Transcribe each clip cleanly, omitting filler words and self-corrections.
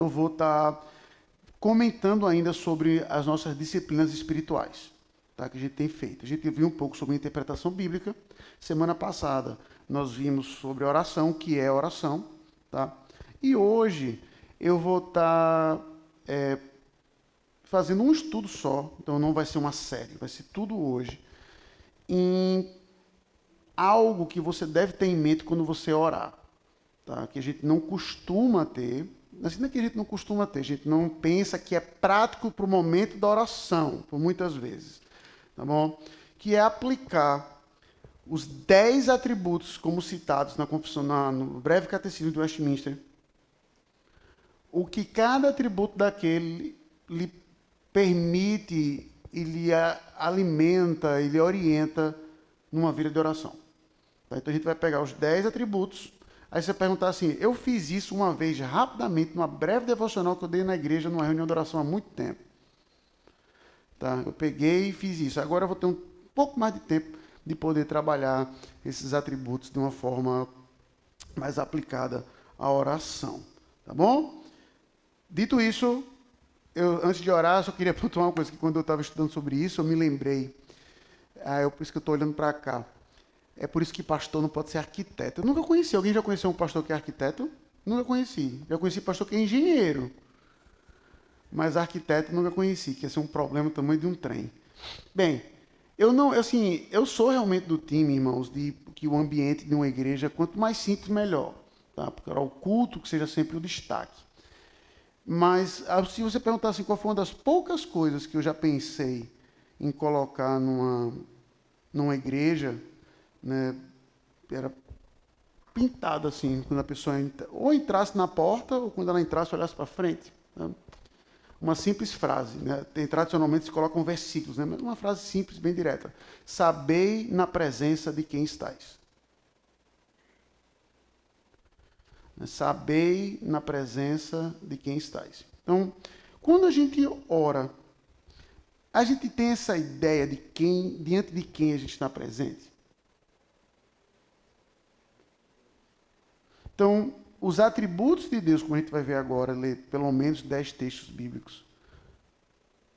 eu vou estar comentando ainda sobre as nossas disciplinas espirituais, tá, que a gente tem feito. A gente viu um pouco sobre interpretação bíblica. Semana passada nós vimos sobre oração, que é oração, tá? E hoje eu vou estar fazendo um estudo só, então não vai ser uma série, vai ser tudo hoje, em algo que você deve ter em mente quando você orar, tá? Que a gente não costuma ter, assim, não é que a gente não costuma ter, a gente não pensa que é prático para o momento da oração, por muitas vezes, tá bom? Que é aplicar os 10 atributos como citados na confissão, no breve catecismo de Westminster, o que cada atributo daquele lhe permite e lhe alimenta e lhe orienta numa vida de oração. Tá? Então a gente vai pegar os 10 atributos, aí você perguntar assim, eu fiz isso uma vez rapidamente, numa breve devocional que eu dei na igreja, numa reunião de oração há muito tempo. Tá? Eu peguei e fiz isso. Agora eu vou ter um pouco mais de tempo de poder trabalhar esses atributos de uma forma mais aplicada à oração. Tá bom? Dito isso, antes de orar, só queria pontuar uma coisa, que quando eu estava estudando sobre isso, eu me lembrei. Por isso que eu estou olhando para cá. É por isso que pastor não pode ser arquiteto. Eu nunca conheci. Alguém já conheceu um pastor que é arquiteto? Nunca conheci. Já conheci pastor que é engenheiro. Mas arquiteto nunca conheci, que ia ser um problema do tamanho de um trem. Bem, eu sou realmente do time, irmãos, de que o ambiente de uma igreja, quanto mais simples, melhor. Tá? Porque o culto que seja sempre o destaque. Mas, se você perguntar assim, qual foi uma das poucas coisas que eu já pensei em colocar numa igreja, né, era pintado assim, quando a pessoa ou entrasse na porta, ou quando ela entrasse, olhasse para frente. Né? Uma simples frase, né? Tradicionalmente se colocam versículos, né? Mas uma frase simples, bem direta. Sabei na presença de quem estáis. Sabei na presença de quem estáis. Então, quando a gente ora, a gente tem essa ideia de diante de quem a gente está presente. Então, os atributos de Deus, como a gente vai ver agora, ler pelo menos 10 textos bíblicos,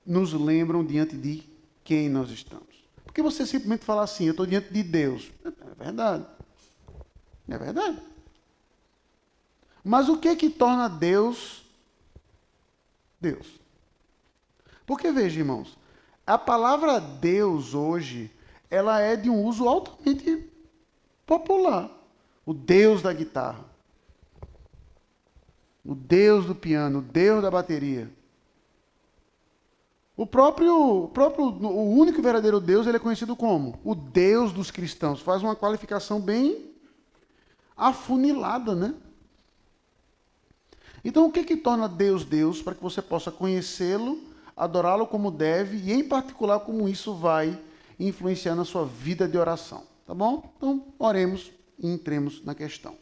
nos lembram diante de quem nós estamos. Porque você simplesmente fala assim, eu estou diante de Deus. É verdade. É verdade. Mas o que torna Deus Deus? Porque, veja, irmãos, a palavra Deus hoje, ela é de um uso altamente popular. O Deus da guitarra. O Deus do piano, o Deus da bateria. O único e verdadeiro Deus, ele é conhecido como o Deus dos cristãos. Faz uma qualificação bem afunilada, né? Então, o que torna Deus Deus para que você possa conhecê-lo, adorá-lo como deve e, em particular, como isso vai influenciar na sua vida de oração. Tá bom? Então, oremos e entremos na questão.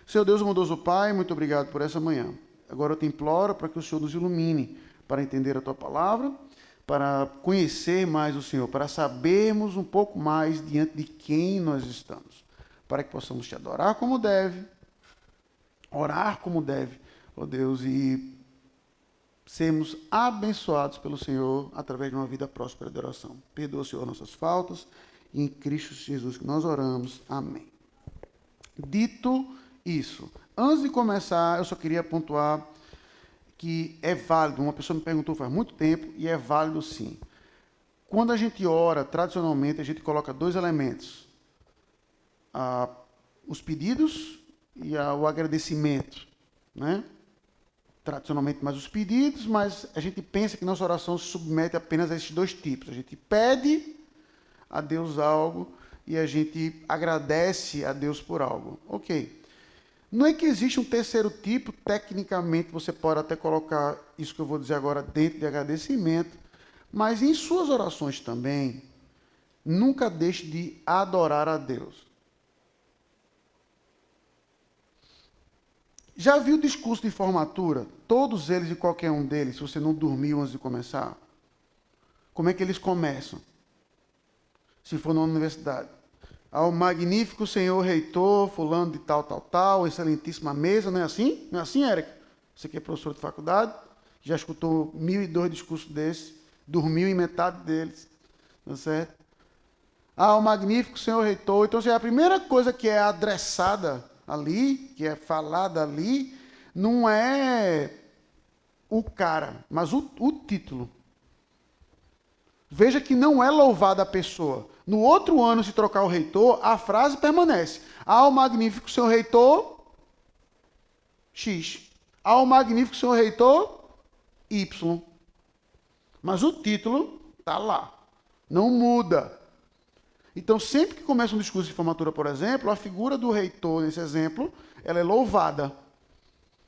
Seu Deus, bondoso Pai, muito obrigado por essa manhã. Agora eu te imploro para que o Senhor nos ilumine para entender a Tua palavra, para conhecer mais o Senhor, para sabermos um pouco mais diante de quem nós estamos, para que possamos te adorar como deve, orar como deve, ó Deus, e sermos abençoados pelo Senhor através de uma vida próspera de oração. Perdoa, Senhor, nossas faltas, e em Cristo Jesus que nós oramos. Amém. Dito isso, antes de começar, eu só queria pontuar que é válido, uma pessoa me perguntou faz muito tempo, e é válido sim. Quando a gente ora, tradicionalmente, a gente coloca 2 elementos. Os pedidos e o agradecimento, né? Tradicionalmente mais os pedidos, mas a gente pensa que nossa oração se submete apenas a esses 2 tipos. A gente pede a Deus algo e a gente agradece a Deus por algo. Ok. Não é que existe um terceiro tipo, tecnicamente você pode até colocar isso que eu vou dizer agora dentro de agradecimento, mas em suas orações também, nunca deixe de adorar a Deus. Já viu o discurso de formatura? Todos eles e qualquer um deles, se você não dormiu antes de começar? Como é que eles começam? Se for na universidade. Ao magnífico senhor reitor, fulano de tal, excelentíssima mesa, não é assim? Não é assim, Érica? Você que é professor de faculdade, já escutou 1.002 discursos desses, dormiu em metade deles, tá certo? Ah, o magnífico senhor reitor. Então, a primeira coisa que é adressada ali, que é falada ali, não é o cara, mas o título. Veja que não é louvada a pessoa. No outro ano, se trocar o reitor, a frase permanece. Ah, o magnífico senhor reitor, X. Ah, o magnífico senhor reitor, Y. Mas o título está lá. Não muda. Então, sempre que começa um discurso de formatura, por exemplo, a figura do reitor, nesse exemplo, ela é louvada.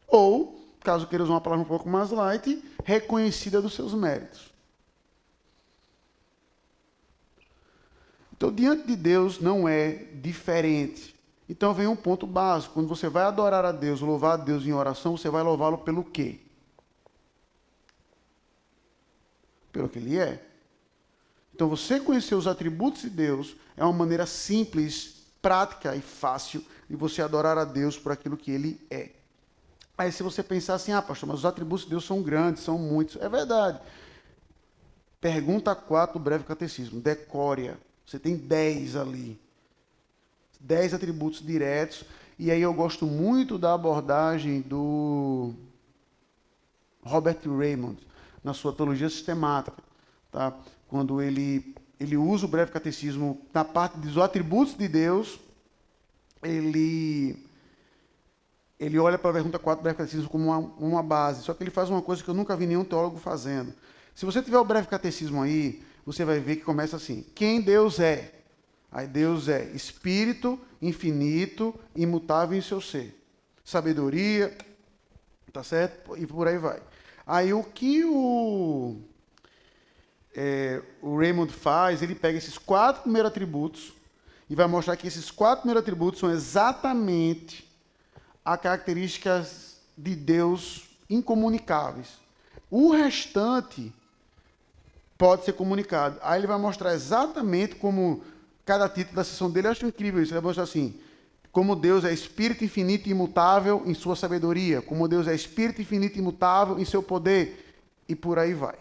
Ou, caso queira usar uma palavra um pouco mais light, reconhecida dos seus méritos. Então, diante de Deus não é diferente. Então, vem um ponto básico. Quando você vai adorar a Deus, louvar a Deus em oração, você vai louvá-lo pelo quê? Pelo que Ele é. Então, você conhecer os atributos de Deus é uma maneira simples, prática e fácil de você adorar a Deus por aquilo que Ele é. Aí, se você pensar assim, pastor, mas os atributos de Deus são grandes, são muitos. É verdade. Pergunta 4 do breve catecismo. Decória. Você tem 10 ali. 10 atributos diretos. E aí eu gosto muito da abordagem do Robert Raymond, na sua teologia sistemática. Tá? Quando ele usa o breve catecismo na parte dos atributos de Deus, ele olha para a pergunta 4 do breve catecismo como uma base. Só que ele faz uma coisa que eu nunca vi nenhum teólogo fazendo. Se você tiver o breve catecismo aí, você vai ver que começa assim: quem Deus é? Aí Deus é espírito, infinito, imutável em seu ser. Sabedoria, tá certo? E por aí vai. Aí o que o Raymond faz, ele pega esses 4 primeiros atributos e vai mostrar que esses 4 primeiros atributos são exatamente as características de Deus incomunicáveis. O restante pode ser comunicado. Aí ele vai mostrar exatamente como cada título da sessão dele. Eu acho incrível isso. Ele vai mostrar assim: como Deus é espírito infinito e imutável em sua sabedoria, como Deus é espírito infinito e imutável em seu poder, e por aí vai.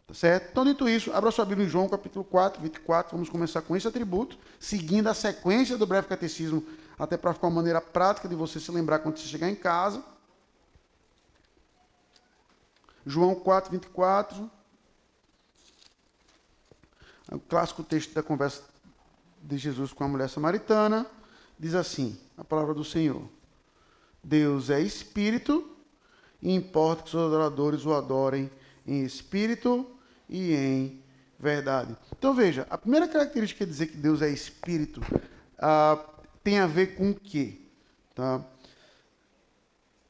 Tá certo? Então, dito isso, abra sua Bíblia em João, capítulo 4, 24. Vamos começar com esse atributo, seguindo a sequência do breve catecismo, até para ficar uma maneira prática de você se lembrar quando você chegar em casa. João 4, 24. O clássico texto da conversa de Jesus com a mulher samaritana. Diz assim, a palavra do Senhor: Deus é espírito, e importa que os adoradores o adorem em espírito e em verdade. Então veja, a primeira característica de dizer que Deus é espírito tem a ver com o quê? Tá?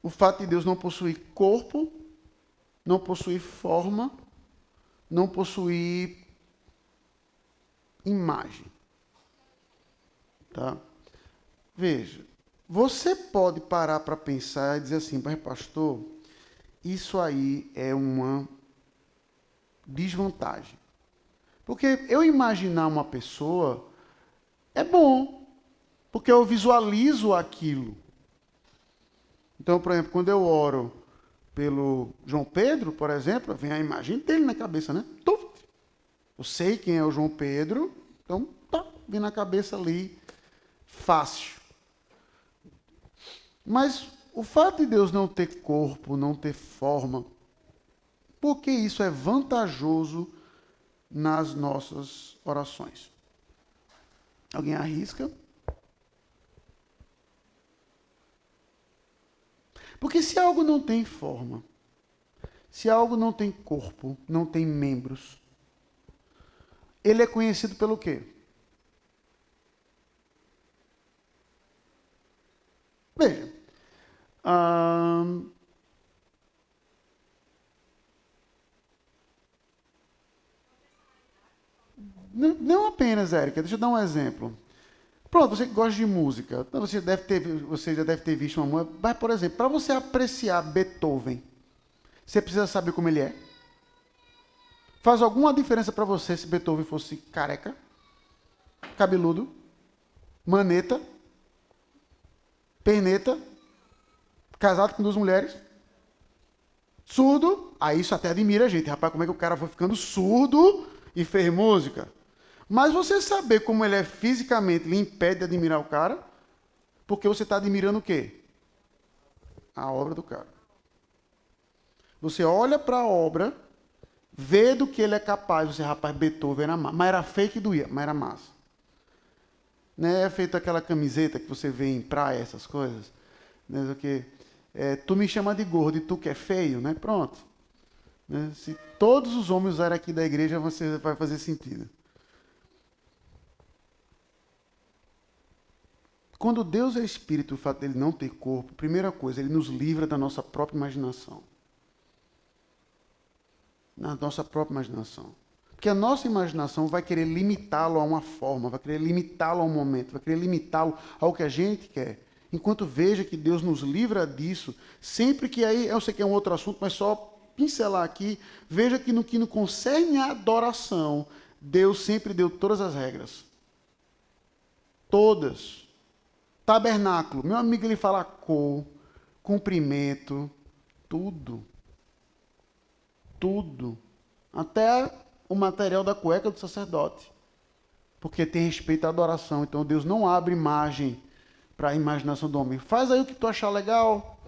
O fato de Deus não possuir corpo, não possuir forma, não possuir imagem. Tá? Veja, você pode parar para pensar e dizer assim: mas pastor, isso aí é uma desvantagem. Porque eu imaginar uma pessoa é bom, porque eu visualizo aquilo. Então, por exemplo, quando eu oro pelo João Pedro, por exemplo, vem a imagem dele na cabeça, né? Eu sei quem é o João Pedro, então vem na cabeça ali, fácil. Mas o fato de Deus não ter corpo, não ter forma, por que isso é vantajoso nas nossas orações? Alguém arrisca? Porque se algo não tem forma, se algo não tem corpo, não tem membros, ele é conhecido pelo quê? Veja, não apenas, Érica, deixa eu dar um exemplo. Pronto, você que gosta de música, então você já deve ter visto uma música, mas, por exemplo, para você apreciar Beethoven, você precisa saber como ele é? Faz alguma diferença para você se Beethoven fosse careca, cabeludo, maneta, perneta, casado com 2 mulheres? Surdo, aí isso até admira a gente. Rapaz, como é que o cara foi ficando surdo e fez música? Mas você saber como ele é fisicamente lhe impede de admirar o cara, porque você está admirando o quê? A obra do cara. Você olha para a obra, vê do que ele é capaz. Você, rapaz, Beethoven era massa. Mas era fake e doía, mas era massa. Né? É feito aquela camiseta que você vê em praia, essas coisas. Né? Que, tu me chama de gordo e tu que é feio, né? Pronto. Né? Se todos os homens usarem aqui da igreja, você vai fazer sentido. Quando Deus é espírito, o fato dele não ter corpo, primeira coisa, ele nos livra da nossa própria imaginação. Na nossa própria imaginação. Porque a nossa imaginação vai querer limitá-lo a uma forma, vai querer limitá-lo a um momento, vai querer limitá-lo ao que a gente quer. Enquanto veja que Deus nos livra disso, sempre que aí, eu sei que é um outro assunto, mas só pincelar aqui, veja que no que concerne a adoração, Deus sempre deu todas as regras. Todas. Tabernáculo, meu amigo, ele fala cor, comprimento, tudo. Tudo. Até o material da cueca do sacerdote. Porque tem respeito à adoração. Então Deus não abre margem para a imaginação do homem. Faz aí o que tu achar legal.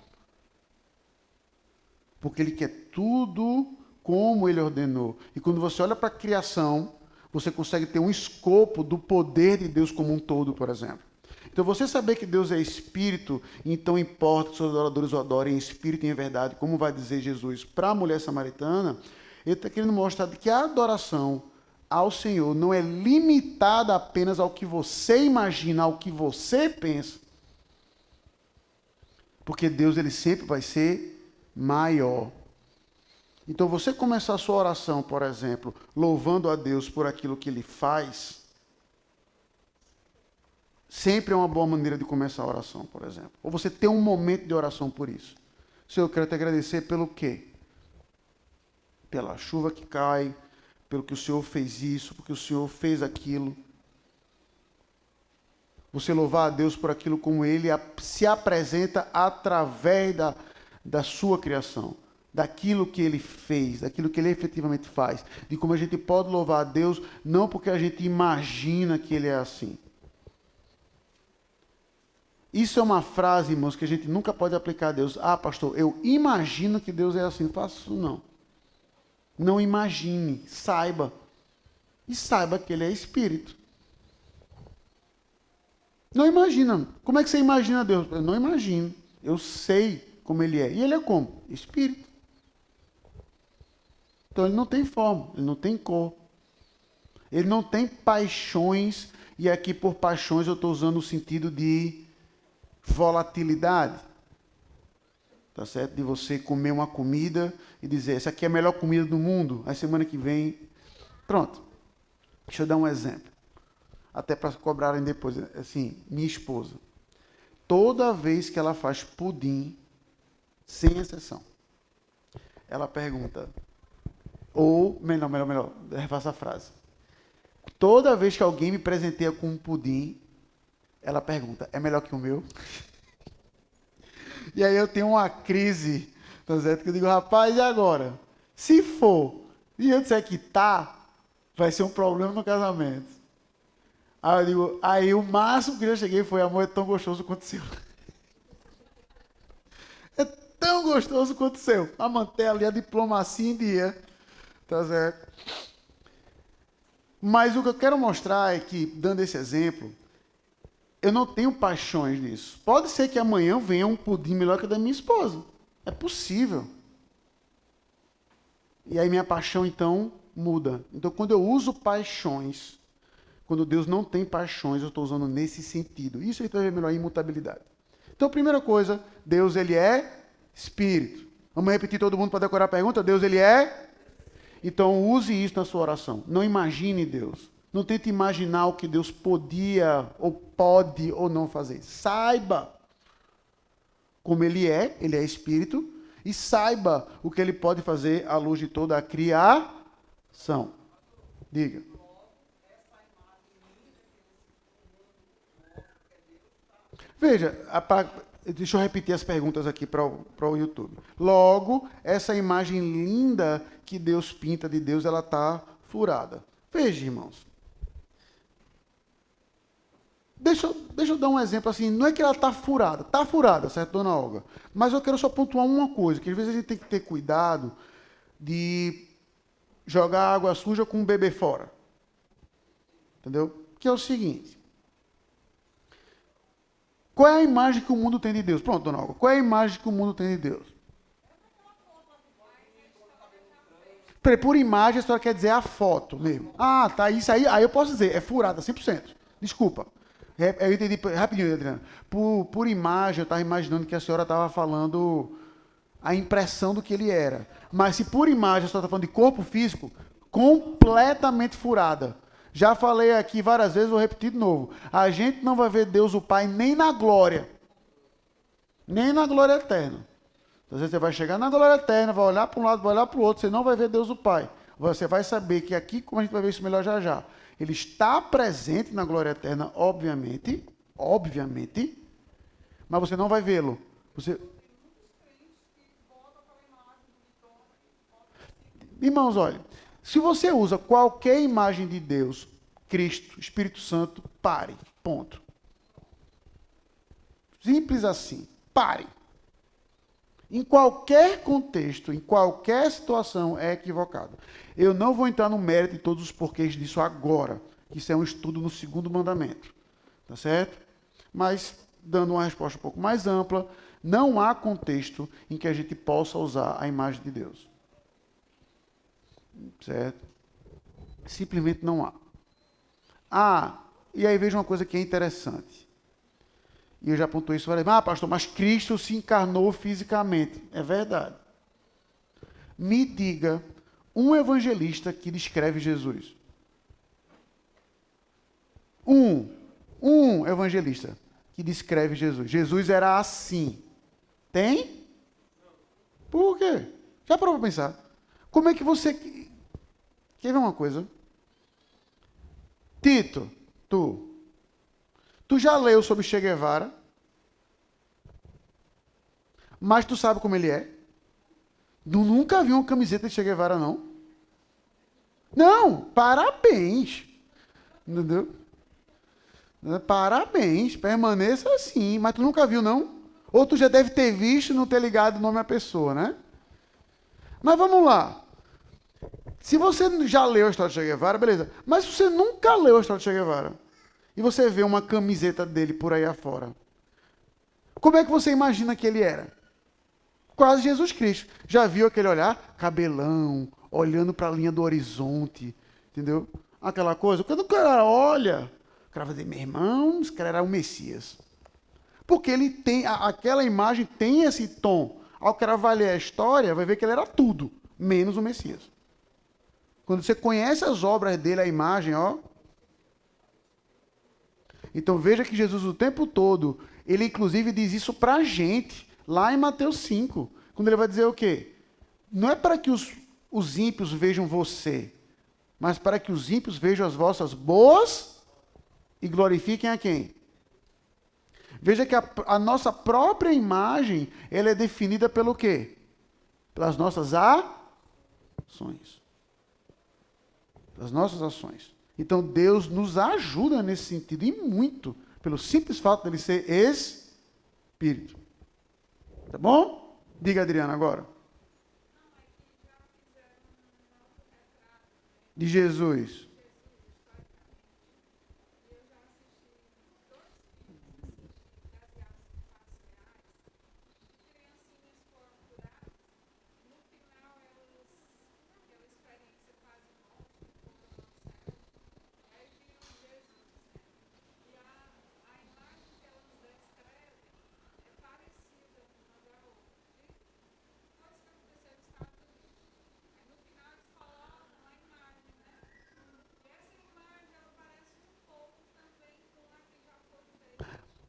Porque ele quer tudo como ele ordenou. E quando você olha para a criação, você consegue ter um escopo do poder de Deus como um todo, por exemplo. Então, você saber que Deus é espírito, então importa que os adoradores o adorem em espírito e em verdade, como vai dizer Jesus para a mulher samaritana, ele está querendo mostrar que a adoração ao Senhor não é limitada apenas ao que você imagina, ao que você pensa. Porque Deus ele sempre vai ser maior. Então, você começar a sua oração, por exemplo, louvando a Deus por aquilo que ele faz, sempre é uma boa maneira de começar a oração, por exemplo. Ou você ter um momento de oração por isso. Senhor, eu quero te agradecer pelo quê? Pela chuva que cai, pelo que o Senhor fez isso, porque o Senhor fez aquilo. Você louvar a Deus por aquilo como Ele se apresenta através da sua criação. Daquilo que Ele fez, daquilo que Ele efetivamente faz. De como a gente pode louvar a Deus, não porque a gente imagina que Ele é assim. Isso é uma frase, irmãos, que a gente nunca pode aplicar a Deus. Ah, pastor, eu imagino que Deus é assim. Não faço isso, não. Não imagine, saiba. E saiba que Ele é Espírito. Não imagina. Como é que você imagina Deus? Eu não imagino. Eu sei como Ele é. E Ele é como? Espírito. Então Ele não tem forma, Ele não tem cor. Ele não tem paixões. E aqui por paixões eu estou usando o sentido de volatilidade, tá certo? De você comer uma comida e dizer, essa aqui é a melhor comida do mundo, aí semana que vem, pronto. Deixa eu dar um exemplo, até para cobrarem depois, assim, minha esposa, toda vez que ela faz pudim, sem exceção, ela pergunta, ou, melhor, refaça a frase, toda vez que alguém me presenteia com um pudim, ela pergunta, é melhor que o meu? E aí eu tenho uma crise, tá certo? Que eu digo, rapaz, e agora? Se for, e eu disser que tá, vai ser um problema no casamento. Aí eu digo, aí o máximo que eu cheguei foi, amor, é tão gostoso quanto o seu. É tão gostoso quanto o seu. A manter ali a diplomacia em dia, tá certo? Mas o que eu quero mostrar é que, dando esse exemplo, eu não tenho paixões nisso. Pode ser que amanhã venha um pudim melhor que o da minha esposa. É possível. E aí minha paixão, então, muda. Então, quando eu uso paixões, quando Deus não tem paixões, eu estou usando nesse sentido. Isso aí vai ver melhor a imutabilidade. Então, primeira coisa, Deus, ele é Espírito. Vamos repetir todo mundo para decorar a pergunta? Deus, ele é? Então, use isso na sua oração. Não imagine Deus. Não tente imaginar o que Deus podia, ou pode, ou não fazer. Saiba como Ele é Espírito, e saiba o que Ele pode fazer à luz de toda a criação. Diga. Veja, Deixa eu repetir as perguntas aqui para o YouTube. Logo, essa imagem linda que Deus pinta de Deus, ela está furada. Veja, irmãos. Deixa eu dar um exemplo assim. Não é que ela está furada, certo, dona Olga? Mas eu quero só pontuar uma coisa, que às vezes a gente tem que ter cuidado de jogar água suja com um bebê fora. Entendeu? Que é o seguinte. Qual é a imagem que o mundo tem de Deus? Pronto, dona Olga. Qual é a imagem que o mundo tem de Deus? Por imagem, a história quer dizer a foto mesmo. Ah, tá. Isso aí eu posso dizer. É furada, 100%. Desculpa. Eu entendi rapidinho, Adriana. Por imagem, eu estava imaginando que a senhora estava falando a impressão do que ele era. Mas se por imagem a senhora está falando de corpo físico, completamente furada. Já falei aqui várias vezes, vou repetir de novo. A gente não vai ver Deus o Pai nem na glória. Nem na glória eterna. Às vezes você vai chegar na glória eterna, vai olhar para um lado, vai olhar para o outro, você não vai ver Deus o Pai. Você vai saber que aqui, como a gente vai ver isso melhor já já, ele está presente na glória eterna, obviamente, mas você não vai vê-lo. Irmãos, olha, se você usa qualquer imagem de Deus, Cristo, Espírito Santo, pare. Ponto. Simples assim. Pare. Em qualquer contexto, em qualquer situação, é equivocado. Eu não vou entrar no mérito de todos os porquês disso agora. Isso é um estudo no segundo mandamento. Tá certo? Mas, dando uma resposta um pouco mais ampla, não há contexto em que a gente possa usar a imagem de Deus. Certo? Simplesmente não há. Ah, e aí veja uma coisa que é interessante. E eu já apontou isso, falei, pastor, mas Cristo se encarnou fisicamente. É verdade. Me diga um evangelista que descreve Jesus. Um evangelista que descreve Jesus. Jesus era assim. Tem? Por quê? Já parou para pensar? Como é que você... Quer ver uma coisa? Tito, tu já leu sobre Che Guevara? Mas tu sabe como ele é? Tu nunca viu uma camiseta de Che Guevara, não? Não, parabéns. Entendeu? Parabéns, permaneça assim. Mas tu nunca viu, não? Ou tu já deve ter visto e não ter ligado o nome à pessoa, né? Mas vamos lá. Se você já leu a história de Che Guevara, beleza. Mas se você nunca leu a história de Che Guevara, e você vê uma camiseta dele por aí afora, como é que você imagina que ele era? Quase Jesus Cristo. Já viu aquele olhar? Cabelão, olhando para a linha do horizonte, entendeu? Aquela coisa. Quando o cara olha, o cara vai dizer, meu irmão, esse cara era o Messias. Porque ele tem, aquela imagem tem esse tom. Ao cara vai ler a história, vai ver que ele era tudo, menos o Messias. Quando você conhece as obras dele, a imagem, ó. Então veja que Jesus o tempo todo, ele inclusive diz isso para a gente, lá em Mateus 5, quando ele vai dizer o quê? Não é para que os ímpios vejam você, mas para que os ímpios vejam as vossas boas e glorifiquem a quem? Veja que a nossa própria imagem, ela é definida pelo quê? Pelas nossas ações. Das nossas ações. Então Deus nos ajuda nesse sentido, e muito, pelo simples fato dele ser Espírito. Tá bom? Diga, Adriana, agora. De Jesus.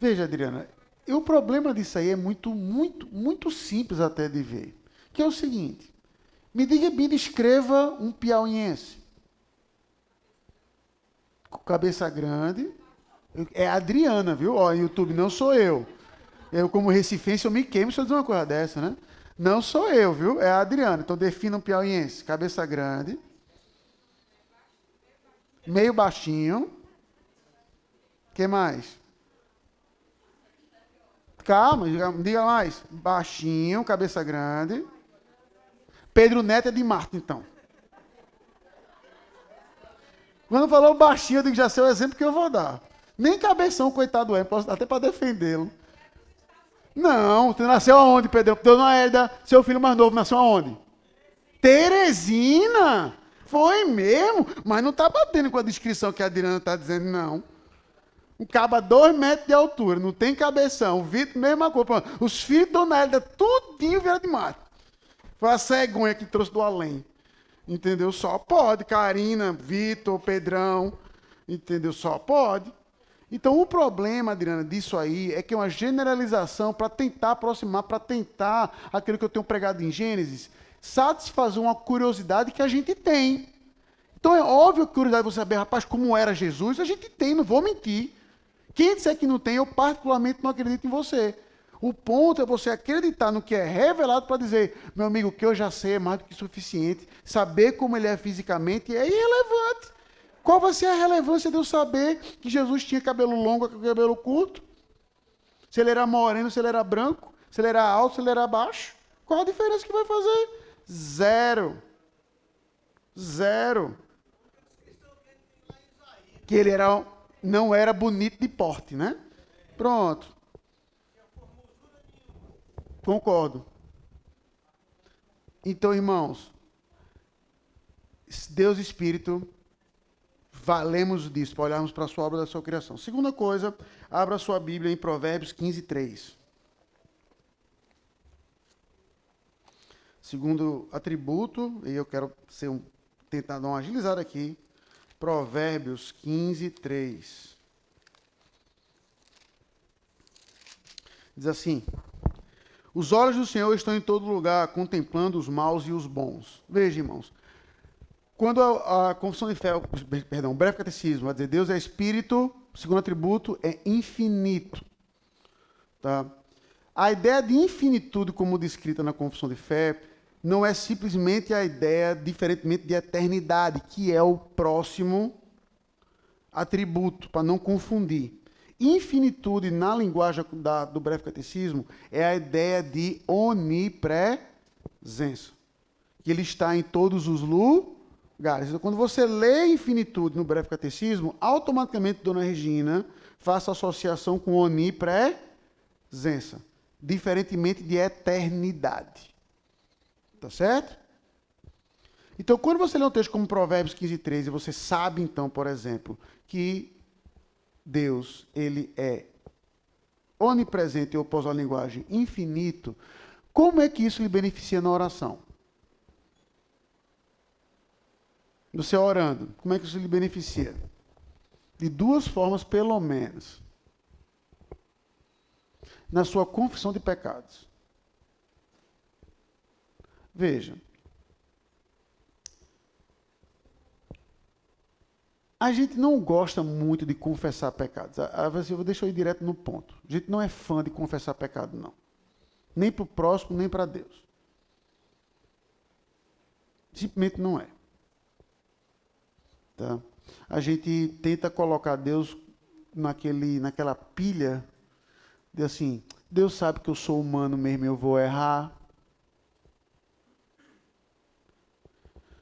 Veja, Adriana, o problema disso aí é muito simples até de ver. Que é o seguinte, me descreva um piauiense. Com cabeça grande. É a Adriana, viu? Ó, YouTube, não sou eu. Eu, como recifense, eu me queimo se eu dizer uma coisa dessa, né? Não sou eu, viu? É a Adriana. Então, defina um piauiense. Cabeça grande, meio baixinho. O que mais? Calma, diga mais. Baixinho, cabeça grande. Pedro Neto é de Marte, então. Quando falou baixinho, eu digo, já sei o exemplo que eu vou dar. Nem cabeção, coitado é, posso dar até para defendê-lo. Não, você nasceu aonde, Pedro? Dona Herda, seu filho mais novo nasceu aonde? Teresina! Foi mesmo? Mas não está batendo com a descrição que a Adriana está dizendo, não. Um caba 2 metros de altura, não tem cabeção. O Vitor, mesma coisa. Os filhos de Dona Herda, tudinho vieram de mato. Foi a cegonha que trouxe do além. Entendeu? Só pode. Karina, Vitor, Pedrão. Entendeu? Só pode. Então, o problema, Adriana, disso aí é que é uma generalização para tentar aproximar, para tentar, aquilo que eu tenho pregado em Gênesis, satisfazer uma curiosidade que a gente tem. Então, é óbvio que a curiosidade de você saber, rapaz, como era Jesus, a gente tem, não vou mentir. Quem disser que não tem, eu particularmente não acredito em você. O ponto é você acreditar no que é revelado para dizer, meu amigo, o que eu já sei é mais do que suficiente. Saber como ele é fisicamente é irrelevante. Qual vai ser a relevância de eu saber que Jesus tinha cabelo longo ou cabelo curto? Se ele era moreno, se ele era branco, se ele era alto, se ele era baixo? Qual a diferença que vai fazer? Zero. Zero. Que ele não era bonito de porte, né? Pronto. Concordo. Então, irmãos, Deus Espírito, valemos disso, para olharmos para a sua obra da sua criação. Segunda coisa, abra sua Bíblia em Provérbios 15, 3. Segundo atributo, e eu quero tentar dar uma agilizada aqui, Provérbios 15, 3. Diz assim: os olhos do Senhor estão em todo lugar, contemplando os maus e os bons. Veja, irmãos, quando a confissão de fé, perdão, o breve catecismo vai dizer Deus é espírito, o segundo atributo é infinito. Tá? A ideia de infinitude, como descrita na confissão de fé, não é simplesmente a ideia, diferentemente de eternidade, que é o próximo atributo, para não confundir. Infinitude, na linguagem do breve catecismo, é a ideia de onipresença, que ele está em todos os lugares. Então, quando você lê infinitude no breve catecismo, automaticamente, Dona Regina, faça associação com onipresença, diferentemente de eternidade. Tá certo? Então, quando você lê um texto como Provérbios 15, 13, você sabe, então, por exemplo, que Deus, ele é onipresente, ou pôs a linguagem, infinito. Como é que isso lhe beneficia na oração? Você orando, como é que isso lhe beneficia? De duas formas, pelo menos. Na sua confissão de pecados. Veja. A gente não gosta muito de confessar pecados. Deixa eu ir direto no ponto. A gente não é fã de confessar pecado, não. Nem para o próximo, nem para Deus. Simplesmente não é. Tá? A gente tenta colocar Deus naquela pilha de assim, Deus sabe que eu sou humano mesmo, eu vou errar.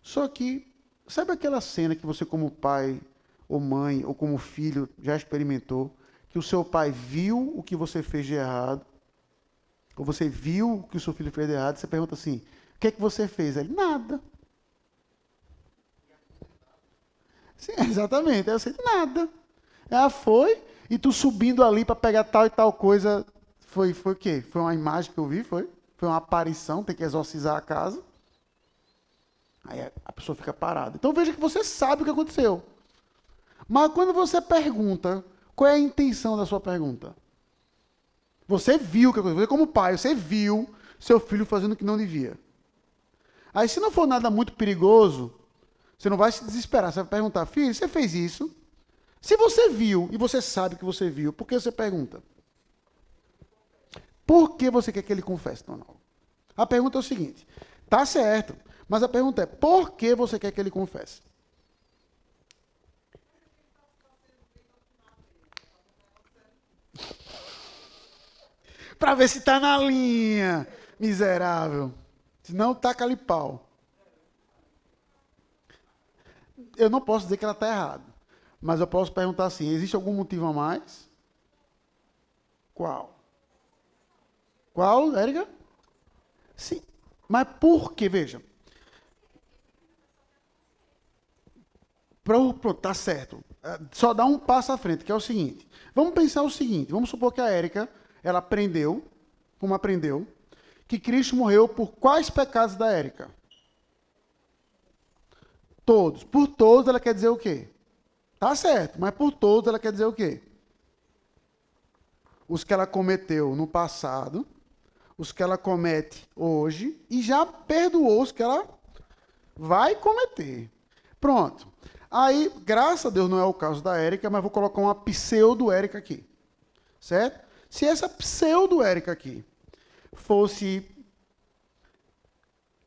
Só que, sabe aquela cena que você como pai ou mãe, ou como filho, já experimentou, que o seu pai viu o que você fez de errado, ou você viu o que o seu filho fez de errado, você pergunta assim, o que é que você fez? Ele, nada. Sim, exatamente. Aí você, nada. Ela foi, e tu subindo ali para pegar tal e tal coisa, foi o quê? Foi uma imagem que eu vi, foi? Foi uma aparição, tem que exorcizar a casa. Aí a pessoa fica parada. Então veja que você sabe o que aconteceu. Mas quando você pergunta, qual é a intenção da sua pergunta? Você viu o que aconteceu. Você como pai, você viu seu filho fazendo o que não devia. Aí se não for nada muito perigoso, você não vai se desesperar. Você vai perguntar, filho, você fez isso? Se você viu, e você sabe que você viu, por que você pergunta? Por que você quer que ele confesse, Donaldo? A pergunta é o seguinte, tá certo, mas a pergunta é, por que você quer que ele confesse? Para ver se tá na linha, miserável. Se não, taca-lhe pau. Eu não posso dizer que ela está errada, mas eu posso perguntar assim, existe algum motivo a mais? Qual? Qual, Érica? Sim. Mas por quê? Veja. Pronto, tá certo. Só dá um passo à frente, que é o seguinte. Vamos pensar o seguinte. Vamos supor que a Érica, ela aprendeu, como aprendeu, que Cristo morreu por quais pecados da Érica? Todos. Por todos ela quer dizer o quê? Tá certo, mas por todos ela quer dizer o quê? Os que ela cometeu no passado, os que ela comete hoje e já perdoou os que ela vai cometer. Pronto. Aí, graças a Deus, não é o caso da Érica, mas vou colocar uma pseudo-Érica aqui. Certo? Se essa pseudo-Érica aqui fosse...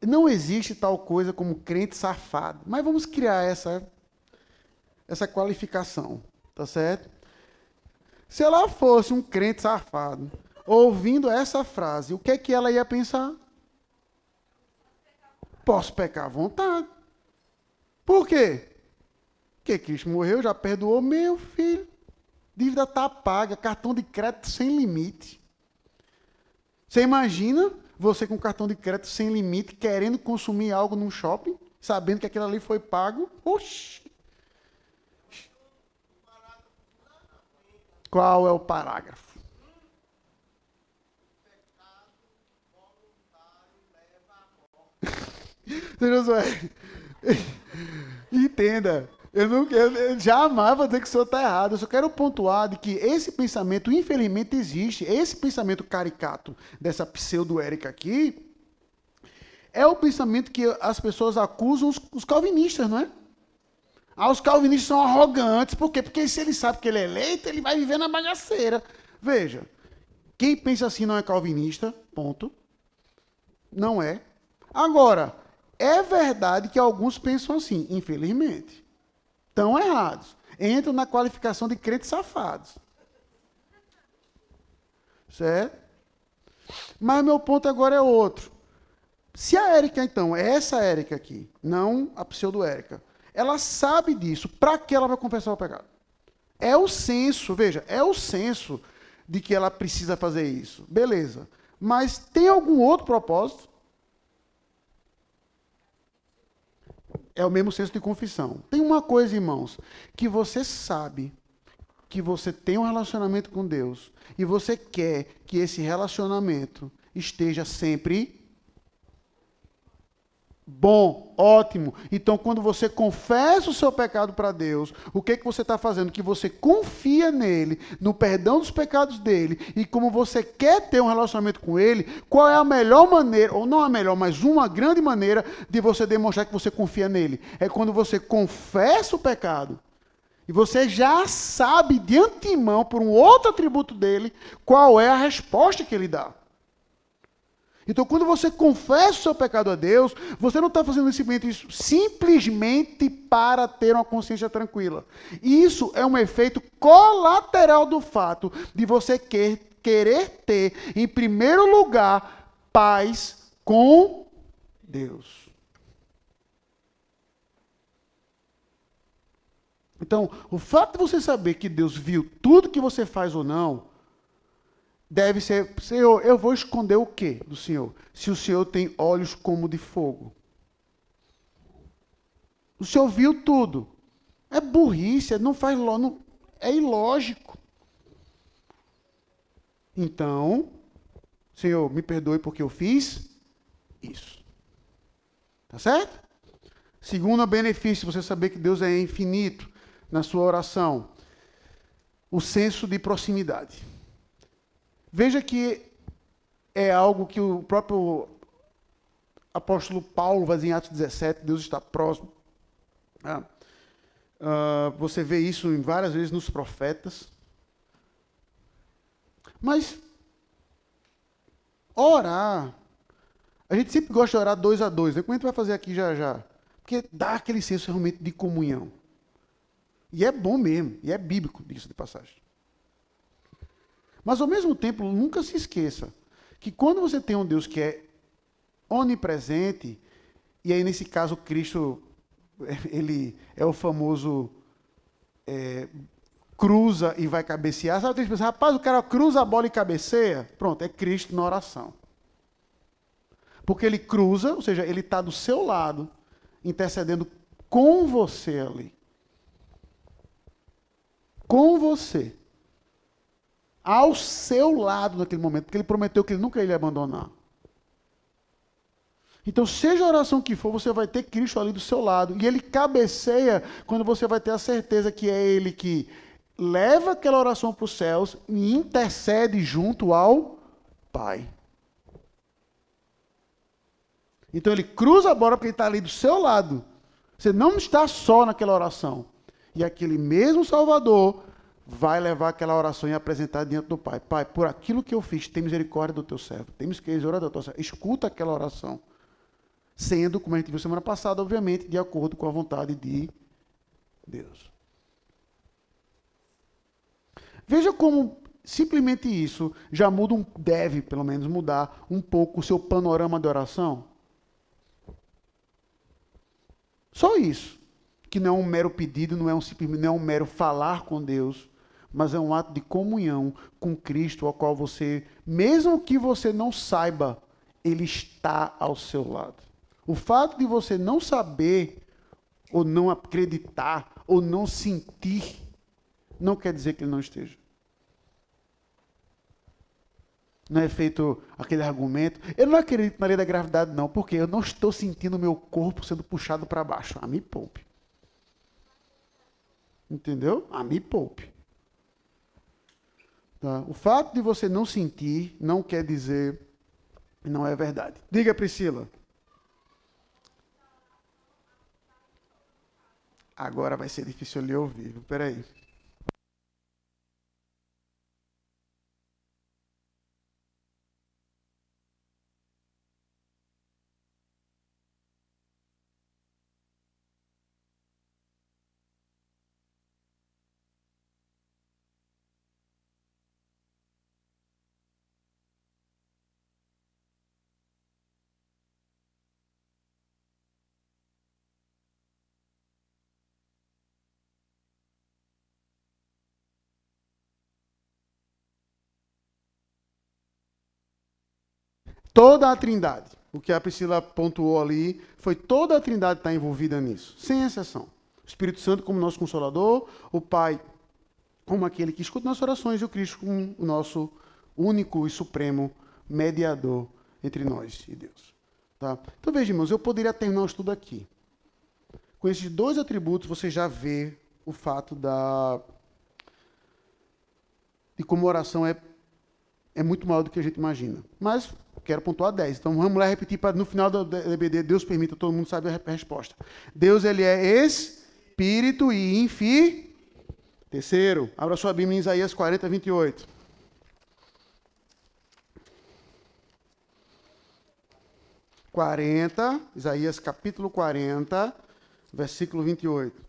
Não existe tal coisa como crente safado, mas vamos criar essa qualificação, tá certo? Se ela fosse um crente safado, ouvindo essa frase, o que é que ela ia pensar? Posso pecar à vontade. Por quê? Porque Cristo morreu, já perdoou, meu filho. Dívida está paga, cartão de crédito sem limite. Você imagina você com cartão de crédito sem limite, querendo consumir algo num shopping, sabendo que aquilo ali foi pago? Oxi! Qual é o parágrafo? Josué, entenda, eu jamais vou dizer que o senhor está errado. Eu só quero pontuar de que esse pensamento, infelizmente, existe. Esse pensamento caricato dessa pseudo-Érica aqui é o pensamento que as pessoas acusam os calvinistas, não é? Ah, os calvinistas são arrogantes. Por quê? Porque se ele sabe que ele é eleito, ele vai viver na bagaceira. Veja, quem pensa assim não é calvinista, ponto. Não é. Agora, é verdade que alguns pensam assim, infelizmente. Estão errados. Entram na qualificação de crentes safados. Certo? Mas meu ponto agora é outro. Se a Érica, então, é essa Érica aqui, não a pseudo-Érica, ela sabe disso, para que ela vai confessar o pecado? É o senso, veja, é o senso de que ela precisa fazer isso. Beleza. Mas tem algum outro propósito? É o mesmo senso de confissão. Tem uma coisa, irmãos, que você sabe que você tem um relacionamento com Deus e você quer que esse relacionamento esteja sempre bom, ótimo. Então, quando você confessa o seu pecado para Deus, o que você está fazendo? Que você confia nele, no perdão dos pecados dele, e como você quer ter um relacionamento com ele, qual é a melhor maneira, ou não a melhor, mas uma grande maneira de você demonstrar que você confia nele? É quando você confessa o pecado. E você já sabe de antemão, por um outro atributo dele, qual é a resposta que ele dá. Então, quando você confessa o seu pecado a Deus, você não está fazendo isso simplesmente para ter uma consciência tranquila. Isso é um efeito colateral do fato de você querer ter, em primeiro lugar, paz com Deus. Então, o fato de você saber que Deus viu tudo que você faz ou não, deve ser, Senhor, eu vou esconder o quê do Senhor? Se o Senhor tem olhos como de fogo. O Senhor viu tudo. É burrice, não faz não, é ilógico. Então, Senhor, me perdoe porque eu fiz isso. Tá certo? Segundo benefício, você saber que Deus é infinito na sua oração. O senso de proximidade. Veja que é algo que o próprio apóstolo Paulo vai dizer em Atos 17, Deus está próximo. Você vê isso em várias vezes nos profetas. Mas Orar, a gente sempre gosta de orar 2 a 2, né? Como a gente vai fazer aqui já já? Porque dá aquele senso realmente de comunhão. E é bom mesmo, e é bíblico, disso de passagem. Mas ao mesmo tempo, nunca se esqueça que quando você tem um Deus que é onipresente, e aí nesse caso Cristo, ele é o famoso cruza e vai cabecear. Sabe o que você pensa? Rapaz, o cara cruza a bola e cabeceia? Pronto, é Cristo na oração. Porque ele cruza, ou seja, ele está do seu lado, intercedendo com você ali. Com você. Ao seu lado naquele momento, porque ele prometeu que ele nunca ia lhe abandonar. Então, seja a oração que for, você vai ter Cristo ali do seu lado. E ele cabeceia quando você vai ter a certeza que é ele que leva aquela oração para os céus e intercede junto ao Pai. Então, ele cruza a bola porque ele está ali do seu lado. Você não está só naquela oração. E aquele mesmo Salvador vai levar aquela oração e apresentar diante do Pai. Pai, por aquilo que eu fiz, tem misericórdia do teu servo. Tem misericórdia do teu servo. Escuta aquela oração. Sendo, como a gente viu semana passada, obviamente, de acordo com a vontade de Deus. Veja como simplesmente isso já muda, deve pelo menos mudar um pouco o seu panorama de oração. Só isso. Que não é um mero pedido, não é um mero falar com Deus, mas é um ato de comunhão com Cristo, ao qual você, mesmo que você não saiba, Ele está ao seu lado. O fato de você não saber, ou não acreditar, ou não sentir, não quer dizer que ele não esteja. Não é feito aquele argumento. Eu não acredito na lei da gravidade, não, porque eu não estou sentindo o meu corpo sendo puxado para baixo. Me poupe. Entendeu? Me poupe. Tá? O fato de você não sentir não quer dizer não é verdade. Diga, Priscila. Agora vai ser difícil eu lhe ouvir. Peraí. Toda a Trindade. O que a Priscila pontuou ali foi toda a Trindade está envolvida nisso, sem exceção. O Espírito Santo como nosso Consolador, o Pai como aquele que escuta nossas orações e o Cristo como o nosso único e supremo mediador entre nós e Deus. Tá? Então veja, irmãos, eu poderia terminar o estudo aqui. Com esses dois atributos você já vê o fato de como a oração é muito maior do que a gente imagina. Mas quero pontuar 10. Então vamos lá repetir para no final do EBD, Deus permita, todo mundo sabe a resposta. Deus, ele é espírito e infinito. Terceiro, abra sua Bíblia em Isaías 40, 28. Isaías capítulo 40, versículo 28.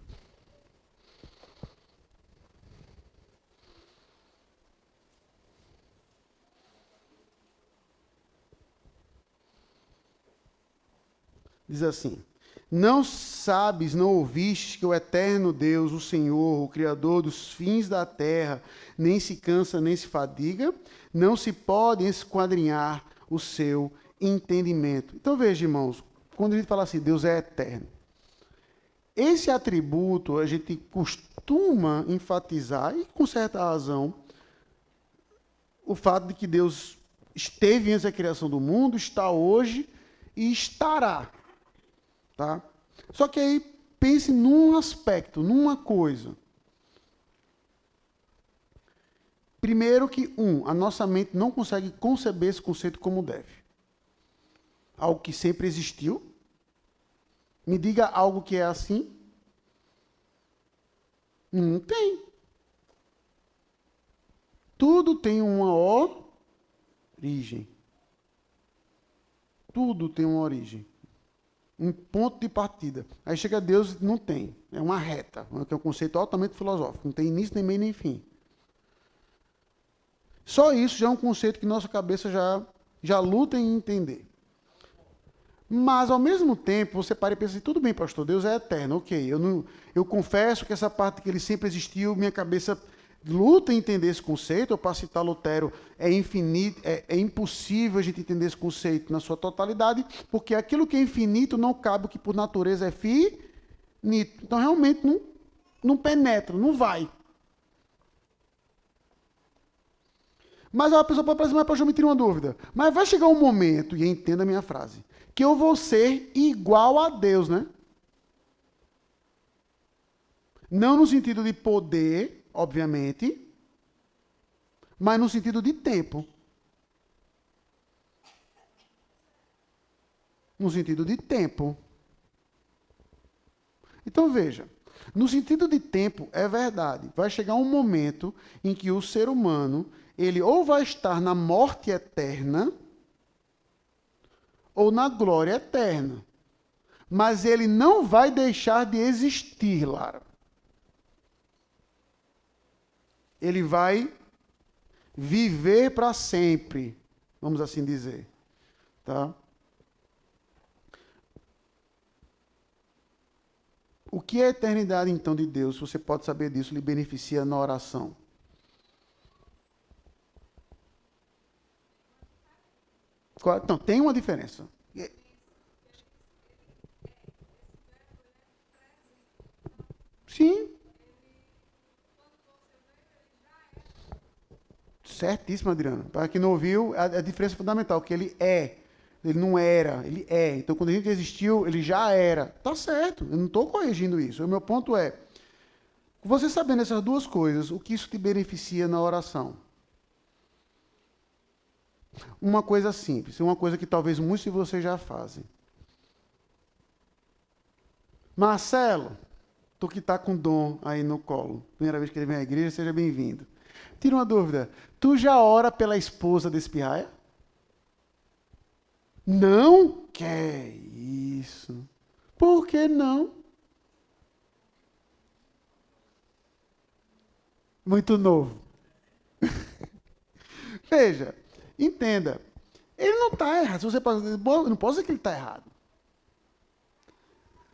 Diz assim: não sabes, não ouvistes que o eterno Deus, o Senhor, o Criador dos fins da terra, nem se cansa, nem se fadiga, não se pode esquadrinhar o seu entendimento. Então veja, irmãos, quando a gente fala assim, Deus é eterno, esse atributo a gente costuma enfatizar, e com certa razão, o fato de que Deus esteve antes da criação do mundo, está hoje e estará. Tá? Só que aí pense num aspecto, numa coisa. Primeiro que, a nossa mente não consegue conceber esse conceito como deve. Algo que sempre existiu. Me diga algo que é assim. Não tem. Tudo tem uma origem. tudo tem uma origem. Um ponto de partida. Aí chega Deus, não tem. É uma reta, que é um conceito altamente filosófico. Não tem início, nem meio, nem fim. Só isso já é um conceito que nossa cabeça já luta em entender. Mas, ao mesmo tempo, você para e pensa assim, tudo bem, pastor, Deus é eterno, ok. Eu confesso que essa parte que ele sempre existiu, minha cabeça luta em entender esse conceito. Eu, para citar Lutero, é infinito, é impossível a gente entender esse conceito na sua totalidade, porque aquilo que é infinito não cabe o que por natureza é finito. Então, realmente, não penetra, não vai. Mas a pessoa pode pensar, mas pastor, me tira uma dúvida. Mas vai chegar um momento, e entenda a minha frase, que eu vou ser igual a Deus, né? Não no sentido de poder, obviamente, mas no sentido de tempo. No sentido de tempo. Então veja, no sentido de tempo é verdade. Vai chegar um momento em que o ser humano, ele ou vai estar na morte eterna, ou na glória eterna. Mas ele não vai deixar de existir, Lara. Ele vai viver para sempre, vamos assim dizer. Tá? O que é a eternidade, então, de Deus? Você pode saber disso, lhe beneficia na oração. Então, tem uma diferença. Sim. Certíssimo, Adriano. Para quem não ouviu, a diferença é fundamental, que ele é. Ele não era, ele é. Então, quando a gente existiu, ele já era. Tá certo, eu não estou corrigindo isso. O meu ponto é, você sabendo essas duas coisas, o que isso te beneficia na oração? Uma coisa simples, uma coisa que talvez muitos de vocês já fazem. Marcelo, tu que está com Dom aí no colo, primeira vez que ele vem à igreja, seja bem-vindo. Tira uma dúvida, tu já ora pela esposa desse pirraia? Não? Que isso? Por que não? Muito novo. Veja, entenda. Ele não está errado. Se você pode, não posso dizer que ele está errado.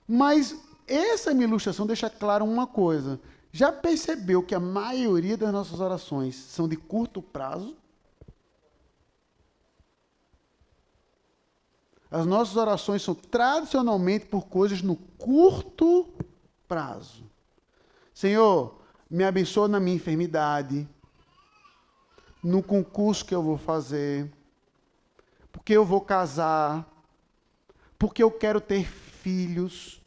Mas essa minha ilustração deixa claro uma coisa. Já percebeu que a maioria das nossas orações são de curto prazo? As nossas orações são tradicionalmente por coisas no curto prazo. Senhor, me abençoa na minha enfermidade, no concurso que eu vou fazer, porque eu vou casar, porque eu quero ter filhos.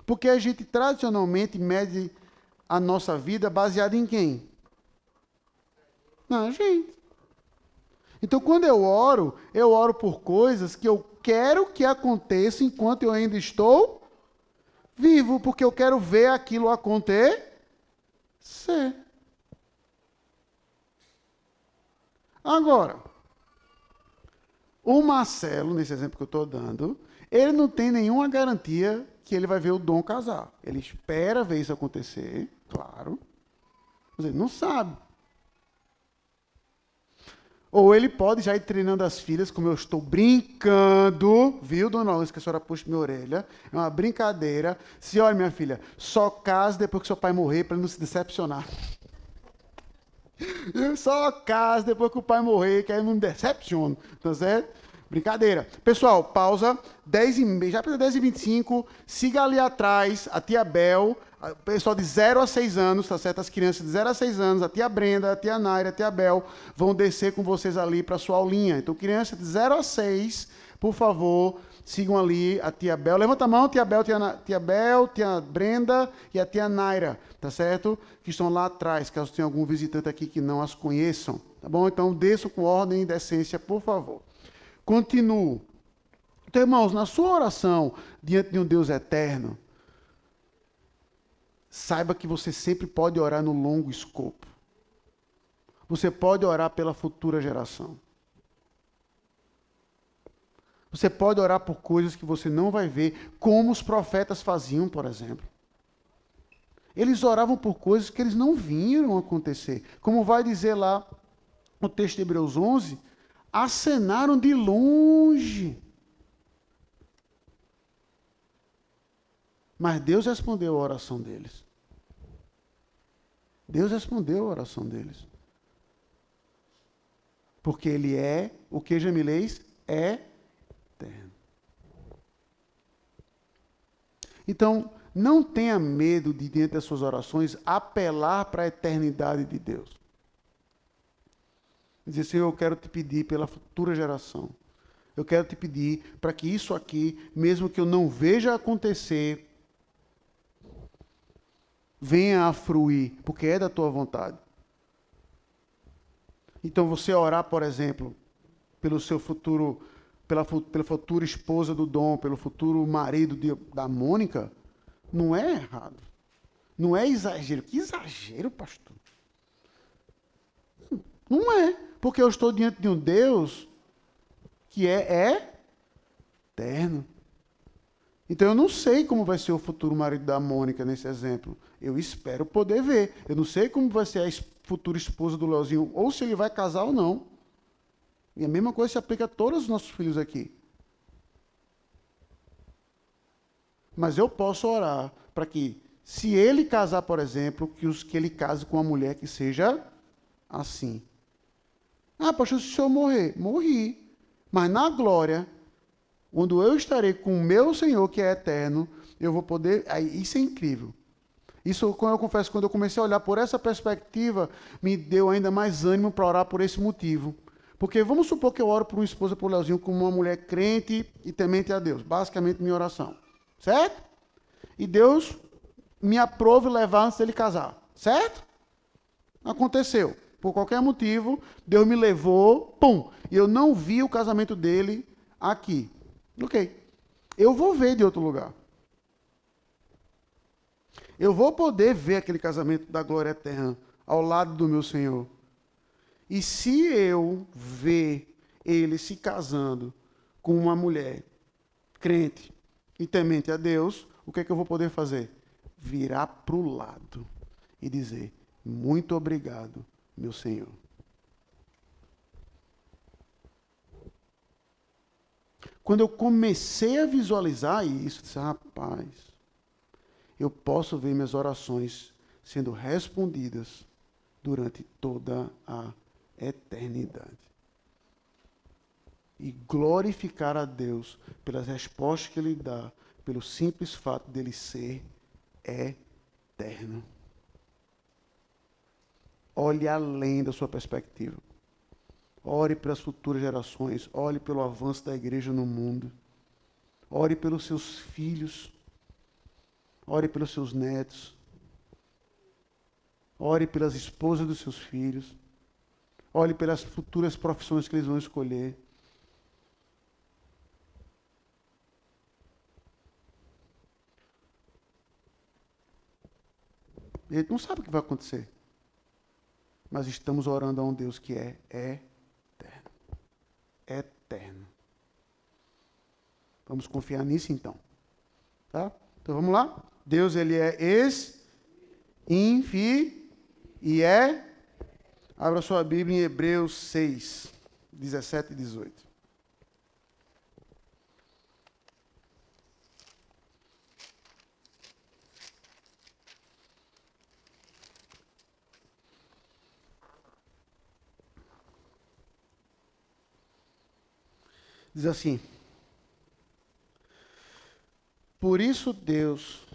Porque a gente tradicionalmente mede a nossa vida baseada em quem? Na gente. Então, quando eu oro por coisas que eu quero que aconteçam enquanto eu ainda estou vivo, porque eu quero ver aquilo acontecer. Agora, o Marcelo, nesse exemplo que eu estou dando, ele não tem nenhuma garantia que ele vai ver o Dom casar. Ele espera ver isso acontecer, claro, mas ele não sabe. Ou ele pode já ir treinando as filhas, como eu estou brincando, viu, dona Luiz, que a senhora puxa minha orelha, é uma brincadeira. Se olha, minha filha, só case depois que seu pai morrer, para ele não se decepcionar. Eu só caso depois que o pai morrer, que aí eu não me decepciono, tá certo? Brincadeira. Pessoal, pausa, 10h30, já para 10h25, siga ali atrás a tia Bel, o pessoal de 0 a 6 anos, tá certo? As crianças de 0 a 6 anos, a tia Brenda, a tia Naira, a tia Bel, vão descer com vocês ali para a sua aulinha. Então, crianças de 0 a 6, por favor, sigam ali a tia Bel. Levanta a mão, tia Bel, tia Brenda e a tia Naira, tá certo? Que estão lá atrás, caso tenha algum visitante aqui que não as conheçam, tá bom? Então, desçam com ordem e decência, por favor. Continuo. Então, irmãos, na sua oração diante de um Deus eterno, saiba que você sempre pode orar no longo escopo. Você pode orar pela futura geração. Você pode orar por coisas que você não vai ver, como os profetas faziam, por exemplo. Eles oravam por coisas que eles não viram acontecer. Como vai dizer lá no texto de Hebreus 11, acenaram de longe. Mas Deus respondeu a oração deles. Deus respondeu a oração deles. Porque Ele é, o que, Jamilês? É eterno. Então, não tenha medo de, diante das suas orações, apelar para a eternidade de Deus. Dizer, Senhor, eu quero te pedir pela futura geração. Eu quero te pedir para que isso aqui, mesmo que eu não veja acontecer, venha a fruir, porque é da tua vontade. Então, você orar, por exemplo, pelo seu futuro, pela futura esposa do Dom, pelo futuro marido da Mônica, não é errado. Não é exagero. Que exagero, pastor? Não é. Porque eu estou diante de um Deus que é eterno. Então eu não sei como vai ser o futuro marido da Mônica nesse exemplo. Eu espero poder ver. Eu não sei como vai ser a futura esposa do Leozinho, ou se ele vai casar ou não. E a mesma coisa se aplica a todos os nossos filhos aqui. Mas eu posso orar para que, se ele casar, por exemplo, que ele case com uma mulher que seja assim. Ah, pastor, se o senhor morrer, morri. Mas na glória, quando eu estarei com o meu Senhor, que é eterno, eu vou poder... Isso é incrível. Isso, eu confesso, quando eu comecei a olhar por essa perspectiva, me deu ainda mais ânimo para orar por esse motivo. Porque vamos supor que eu oro por uma esposa, por Leozinho, como uma mulher crente e temente a Deus. Basicamente, minha oração. Certo? E Deus me aprove levar antes dele casar. Certo? Aconteceu. Por qualquer motivo, Deus me levou, pum, e eu não vi o casamento dele aqui. Ok. Eu vou ver de outro lugar. Eu vou poder ver aquele casamento da glória eterna ao lado do meu Senhor. E se eu ver ele se casando com uma mulher crente e temente a Deus, o que é que eu vou poder fazer? Virar para o lado e dizer, muito obrigado, meu Senhor. Quando eu comecei a visualizar isso, eu disse, rapaz, eu posso ver minhas orações sendo respondidas durante toda a eternidade. E glorificar a Deus pelas respostas que Ele dá, pelo simples fato dele ser eterno. Olhe além da sua perspectiva. Ore pelas futuras gerações. Ore pelo avanço da igreja no mundo. Ore pelos seus filhos. Ore pelos seus netos. Ore pelas esposas dos seus filhos. Ore pelas futuras profissões que eles vão escolher. A gente não sabe o que vai acontecer. Mas estamos orando a um Deus que é eterno. Eterno. Vamos confiar nisso então. Tá? Então vamos lá? Deus, ele é e é... Abra sua Bíblia em Hebreus 6, 17 e 18. Diz assim: por isso Deus,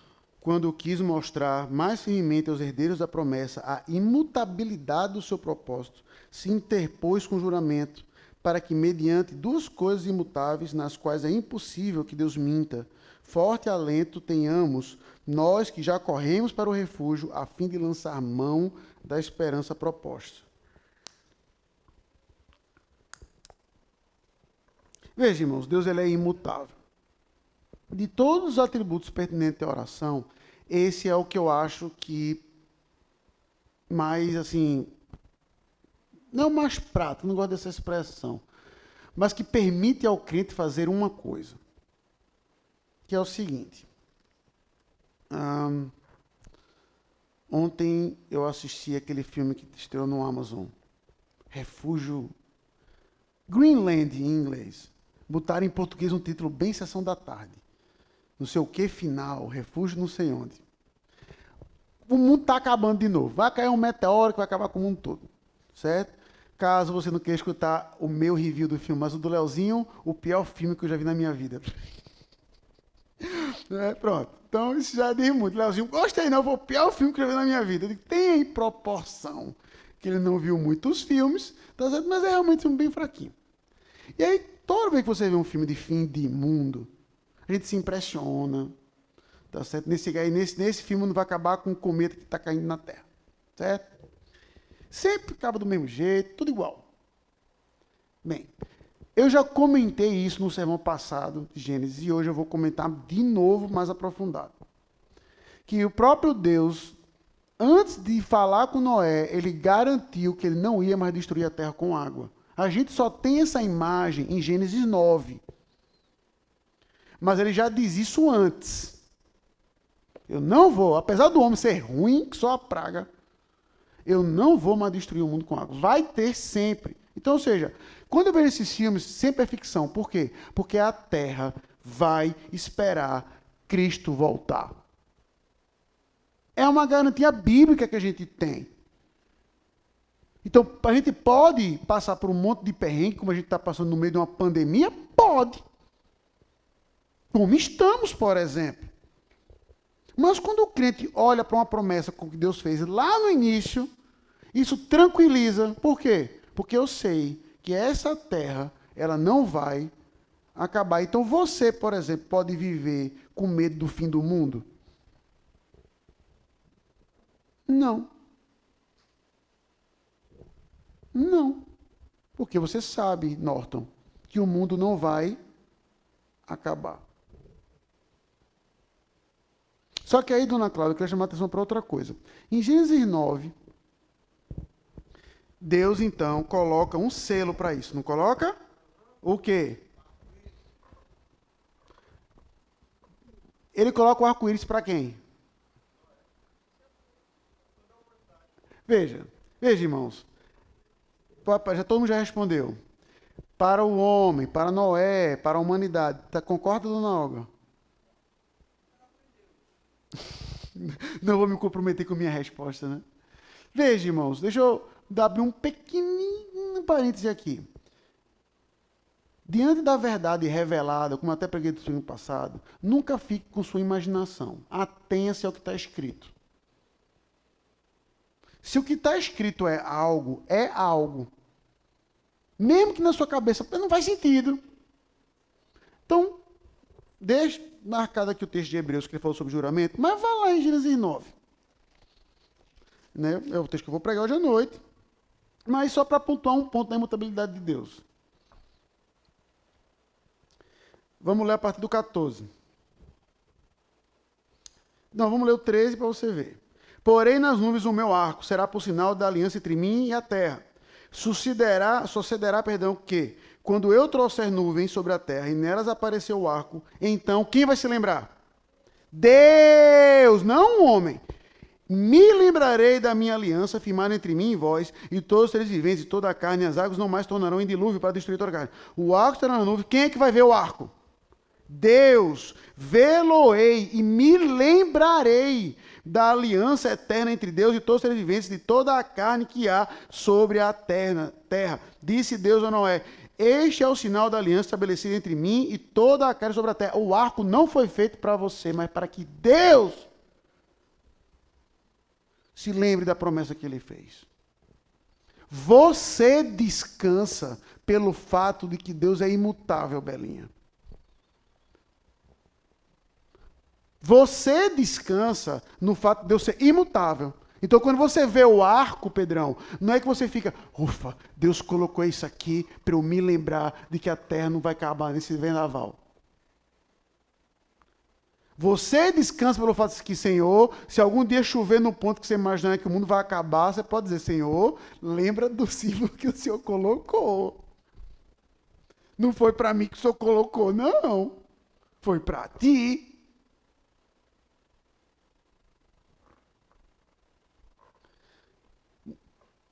quando quis mostrar mais firmemente aos herdeiros da promessa a imutabilidade do seu propósito, se interpôs com juramento, para que, mediante duas coisas imutáveis, nas quais é impossível que Deus minta, forte alento tenhamos, nós que já corremos para o refúgio, a fim de lançar mão da esperança proposta. Veja, irmãos, Deus ele é imutável. De todos os atributos pertinentes à oração, esse é o que eu acho que mais, assim, não mais prático, não gosto dessa expressão, mas que permite ao crente fazer uma coisa, que é o seguinte. Ontem eu assisti aquele filme que estreou no Amazon, Refúgio, Greenland em inglês. Botaram em português um título bem Sessão da Tarde. Não sei o que final, Refúgio não sei onde. O mundo está acabando de novo. Vai cair um meteoro que vai acabar com o mundo todo. Certo? Caso você não queira escutar o meu review do filme, mas o do Leozinho, o pior filme que eu já vi na minha vida. Pronto. Então, isso já diz muito. Leozinho, gostei não, foi o pior filme que eu já vi na minha vida. Eu digo, tem aí proporção que ele não viu muitos filmes, tá certo? Mas é realmente um filme bem fraquinho. E aí, toda vez que você vê um filme de fim de mundo, a gente se impressiona, tá certo? Nesse filme não vai acabar com o cometa que está caindo na Terra, certo? Sempre acaba do mesmo jeito, tudo igual. Bem, eu já comentei isso no sermão passado de Gênesis e hoje eu vou comentar de novo mais aprofundado. Que o próprio Deus, antes de falar com Noé, ele garantiu que ele não ia mais destruir a terra com água. A gente só tem essa imagem em Gênesis 9. Mas ele já diz isso antes. Eu não vou, apesar do homem ser ruim, que só a praga, eu não vou mais destruir o mundo com água. Vai ter sempre. Então, ou seja, quando eu vejo esses filmes, sempre é ficção. Por quê? Porque a terra vai esperar Cristo voltar. É uma garantia bíblica que a gente tem. Então, a gente pode passar por um monte de perrengue, como a gente está passando no meio de uma pandemia? Pode. Como estamos, por exemplo. Mas quando o crente olha para uma promessa que Deus fez lá no início, isso tranquiliza. Por quê? Porque eu sei que essa terra, ela não vai acabar. Então você, por exemplo, pode viver com medo do fim do mundo? Não. Não. Porque você sabe, Norton, que o mundo não vai acabar. Só que aí, dona Cláudia, eu quero chamar a atenção para outra coisa. Em Gênesis 9, Deus, então, coloca um selo para isso. Não coloca? O quê? Ele coloca o arco-íris para quem? Veja, irmãos. Já todo mundo já respondeu. Para o homem, para Noé, para a humanidade. Concorda, dona Olga? Não vou me comprometer com a minha resposta, né? Veja, irmãos, deixa eu abrir um pequenininho parêntese aqui. Diante da verdade revelada, como eu até preguei no ano passado, nunca fique com sua imaginação. Atenha-se ao que está escrito. Se o que está escrito é algo, é algo. Mesmo que na sua cabeça não faz sentido. Então, deixa marcado aqui o texto de Hebreus, que ele falou sobre juramento, mas vá lá em Gênesis 9. Né? É o texto que eu vou pregar hoje à noite. Mas só para pontuar um ponto da imutabilidade de Deus. Vamos ler a partir do 14. Não, vamos ler o 13 para você ver. Porém, nas nuvens o meu arco será por sinal da aliança entre mim e a terra. Sucederá, que, quando eu trouxer nuvens sobre a terra e nelas aparecer o arco, então, quem vai se lembrar? Deus, não o homem. Me lembrarei da minha aliança firmada entre mim e vós, e todos os seres viventes, e toda a carne, e as águas não mais tornarão em dilúvio para destruir toda a carne. O arco estará na nuvem. Quem é que vai ver o arco? Deus. Vê-lo-ei e me lembrarei da aliança eterna entre Deus e todos os seres viventes, de toda a carne que há sobre a terra. Disse Deus a Noé: este é o sinal da aliança estabelecida entre mim e toda a carne sobre a terra. O arco não foi feito para você, mas para que Deus se lembre da promessa que ele fez. Você descansa pelo fato de que Deus é imutável, Belinha. Você descansa no fato de Deus ser imutável. Então, quando você vê o arco, Pedrão, não é que você fica, ufa, Deus colocou isso aqui para eu me lembrar de que a terra não vai acabar nesse vendaval. Você descansa pelo fato de que, Senhor, se algum dia chover no ponto que você imaginar que o mundo vai acabar, você pode dizer, Senhor, lembra do símbolo que o Senhor colocou. Não foi para mim que o Senhor colocou, não. Foi para ti.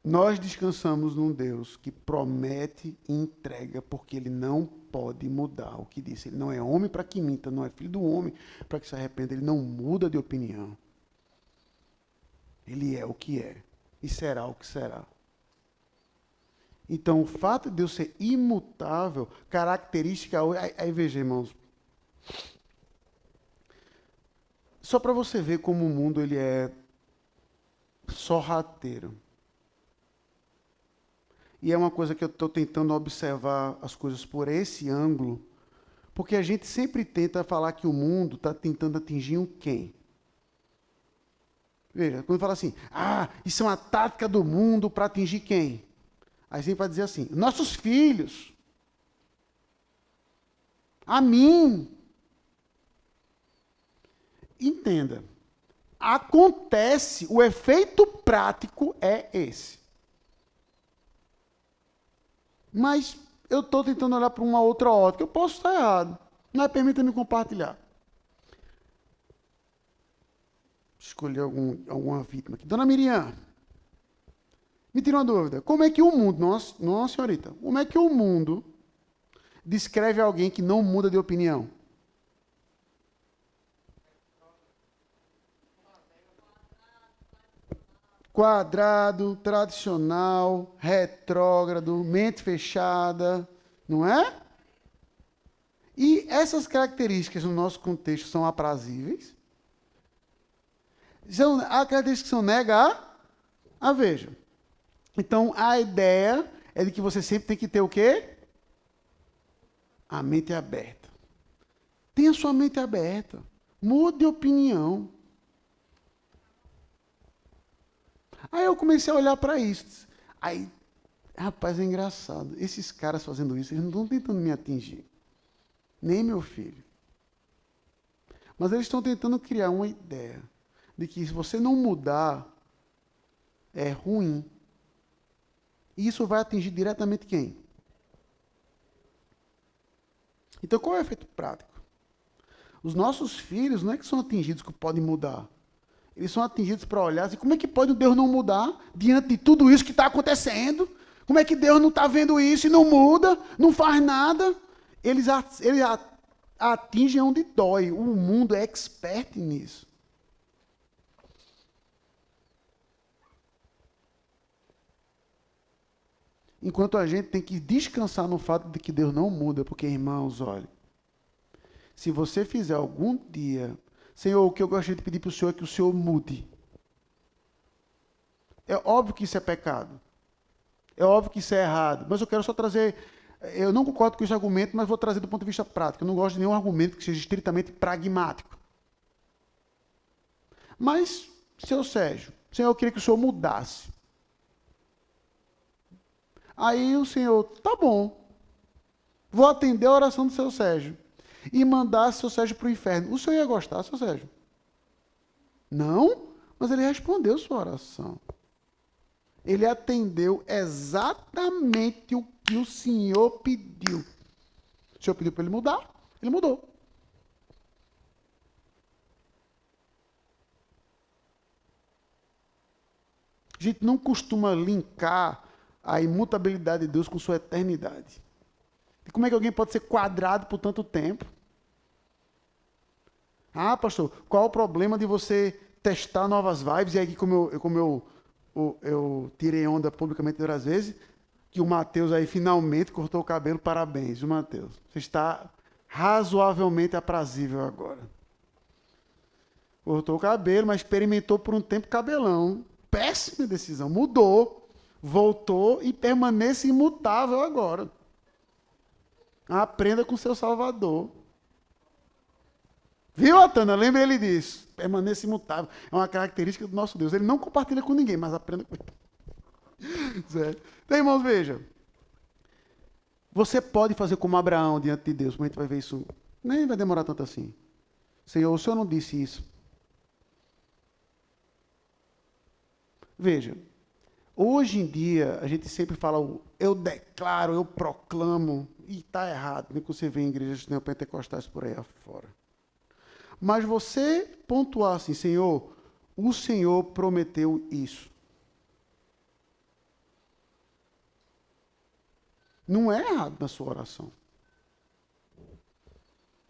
Nós descansamos num Deus que promete e entrega, porque ele não pode mudar o que disse. Ele não é homem para que minta, não é filho do homem para que se arrependa. Ele não muda de opinião. Ele é o que é e será o que será. Então, o fato de Deus ser imutável, característica... Aí veja, irmãos. Só para você ver como o mundo ele é sorrateiro. E é uma coisa que eu estou tentando observar as coisas por esse ângulo, porque a gente sempre tenta falar que o mundo está tentando atingir um quem. Veja, quando fala assim, isso é uma tática do mundo para atingir quem? Aí sempre vai dizer assim, nossos filhos, a mim. Entenda, acontece, o efeito prático é esse. Mas eu estou tentando olhar para uma outra ótica. Eu posso estar errado. Mas permita-me compartilhar. Escolher alguma vítima aqui. Dona Miriam, me tira uma dúvida. Como é que o mundo, não, senhorita, como é que o mundo descreve alguém que não muda de opinião? Quadrado, tradicional, retrógrado, mente fechada, não é? E essas características no nosso contexto são aprazíveis? Há características que são veja. Então, a ideia é de que você sempre tem que ter o quê? A mente aberta. Tenha sua mente aberta. Mude de opinião. Aí eu comecei a olhar para isso. Aí, rapaz, é engraçado. Esses caras fazendo isso, eles não estão tentando me atingir. Nem meu filho. Mas eles estão tentando criar uma ideia de que se você não mudar, é ruim. E isso vai atingir diretamente quem? Então, qual é o efeito prático? Os nossos filhos não é que são atingidos que podem mudar. Eles são atingidos para olhar assim, como é que pode Deus não mudar diante de tudo isso que está acontecendo? Como é que Deus não está vendo isso e não muda, não faz nada? Eles atingem onde dói. O mundo é expert nisso. Enquanto a gente tem que descansar no fato de que Deus não muda, porque, irmãos, olha, se você fizer algum dia, Senhor, o que eu gostaria de pedir para o Senhor é que o Senhor mude. É óbvio que isso é pecado. É óbvio que isso é errado. Mas eu quero só trazer... Eu não concordo com esse argumento, mas vou trazer do ponto de vista prático. Eu não gosto de nenhum argumento que seja estritamente pragmático. Mas, seu Sérgio, Senhor, eu queria que o Senhor mudasse. Aí o Senhor, tá bom. Vou atender a oração do seu Sérgio. E mandar seu Sérgio para o inferno. O senhor ia gostar, seu Sérgio? Não, mas ele respondeu sua oração. Ele atendeu exatamente o que o Senhor pediu. O Senhor pediu para ele mudar, ele mudou. A gente não costuma linkar a imutabilidade de Deus com sua eternidade. E como é que alguém pode ser quadrado por tanto tempo? Ah, pastor, qual o problema de você testar novas vibes? E aí, como eu tirei onda publicamente várias vezes, que o Mateus aí finalmente cortou o cabelo. Parabéns, viu, Mateus? Você está razoavelmente aprazível agora. Cortou o cabelo, mas experimentou por um tempo cabelão. Péssima decisão. Mudou, voltou e permanece imutável agora. Aprenda com seu Salvador. Viu, Atana? Lembra ele disso. Permaneça imutável. É uma característica do nosso Deus. Ele não compartilha com ninguém, mas aprenda com ele. Certo? Então, irmãos, veja. Você pode fazer como Abraão diante de Deus. Como a gente vai ver isso. Nem vai demorar tanto assim. Senhor, o Senhor não disse isso. Veja. Hoje em dia, a gente sempre fala, eu declaro, eu proclamo. e está errado, nem que você vê em igrejas neopentecostais por aí afora. Mas você pontuar assim, Senhor, o Senhor prometeu isso. Não é errado na sua oração.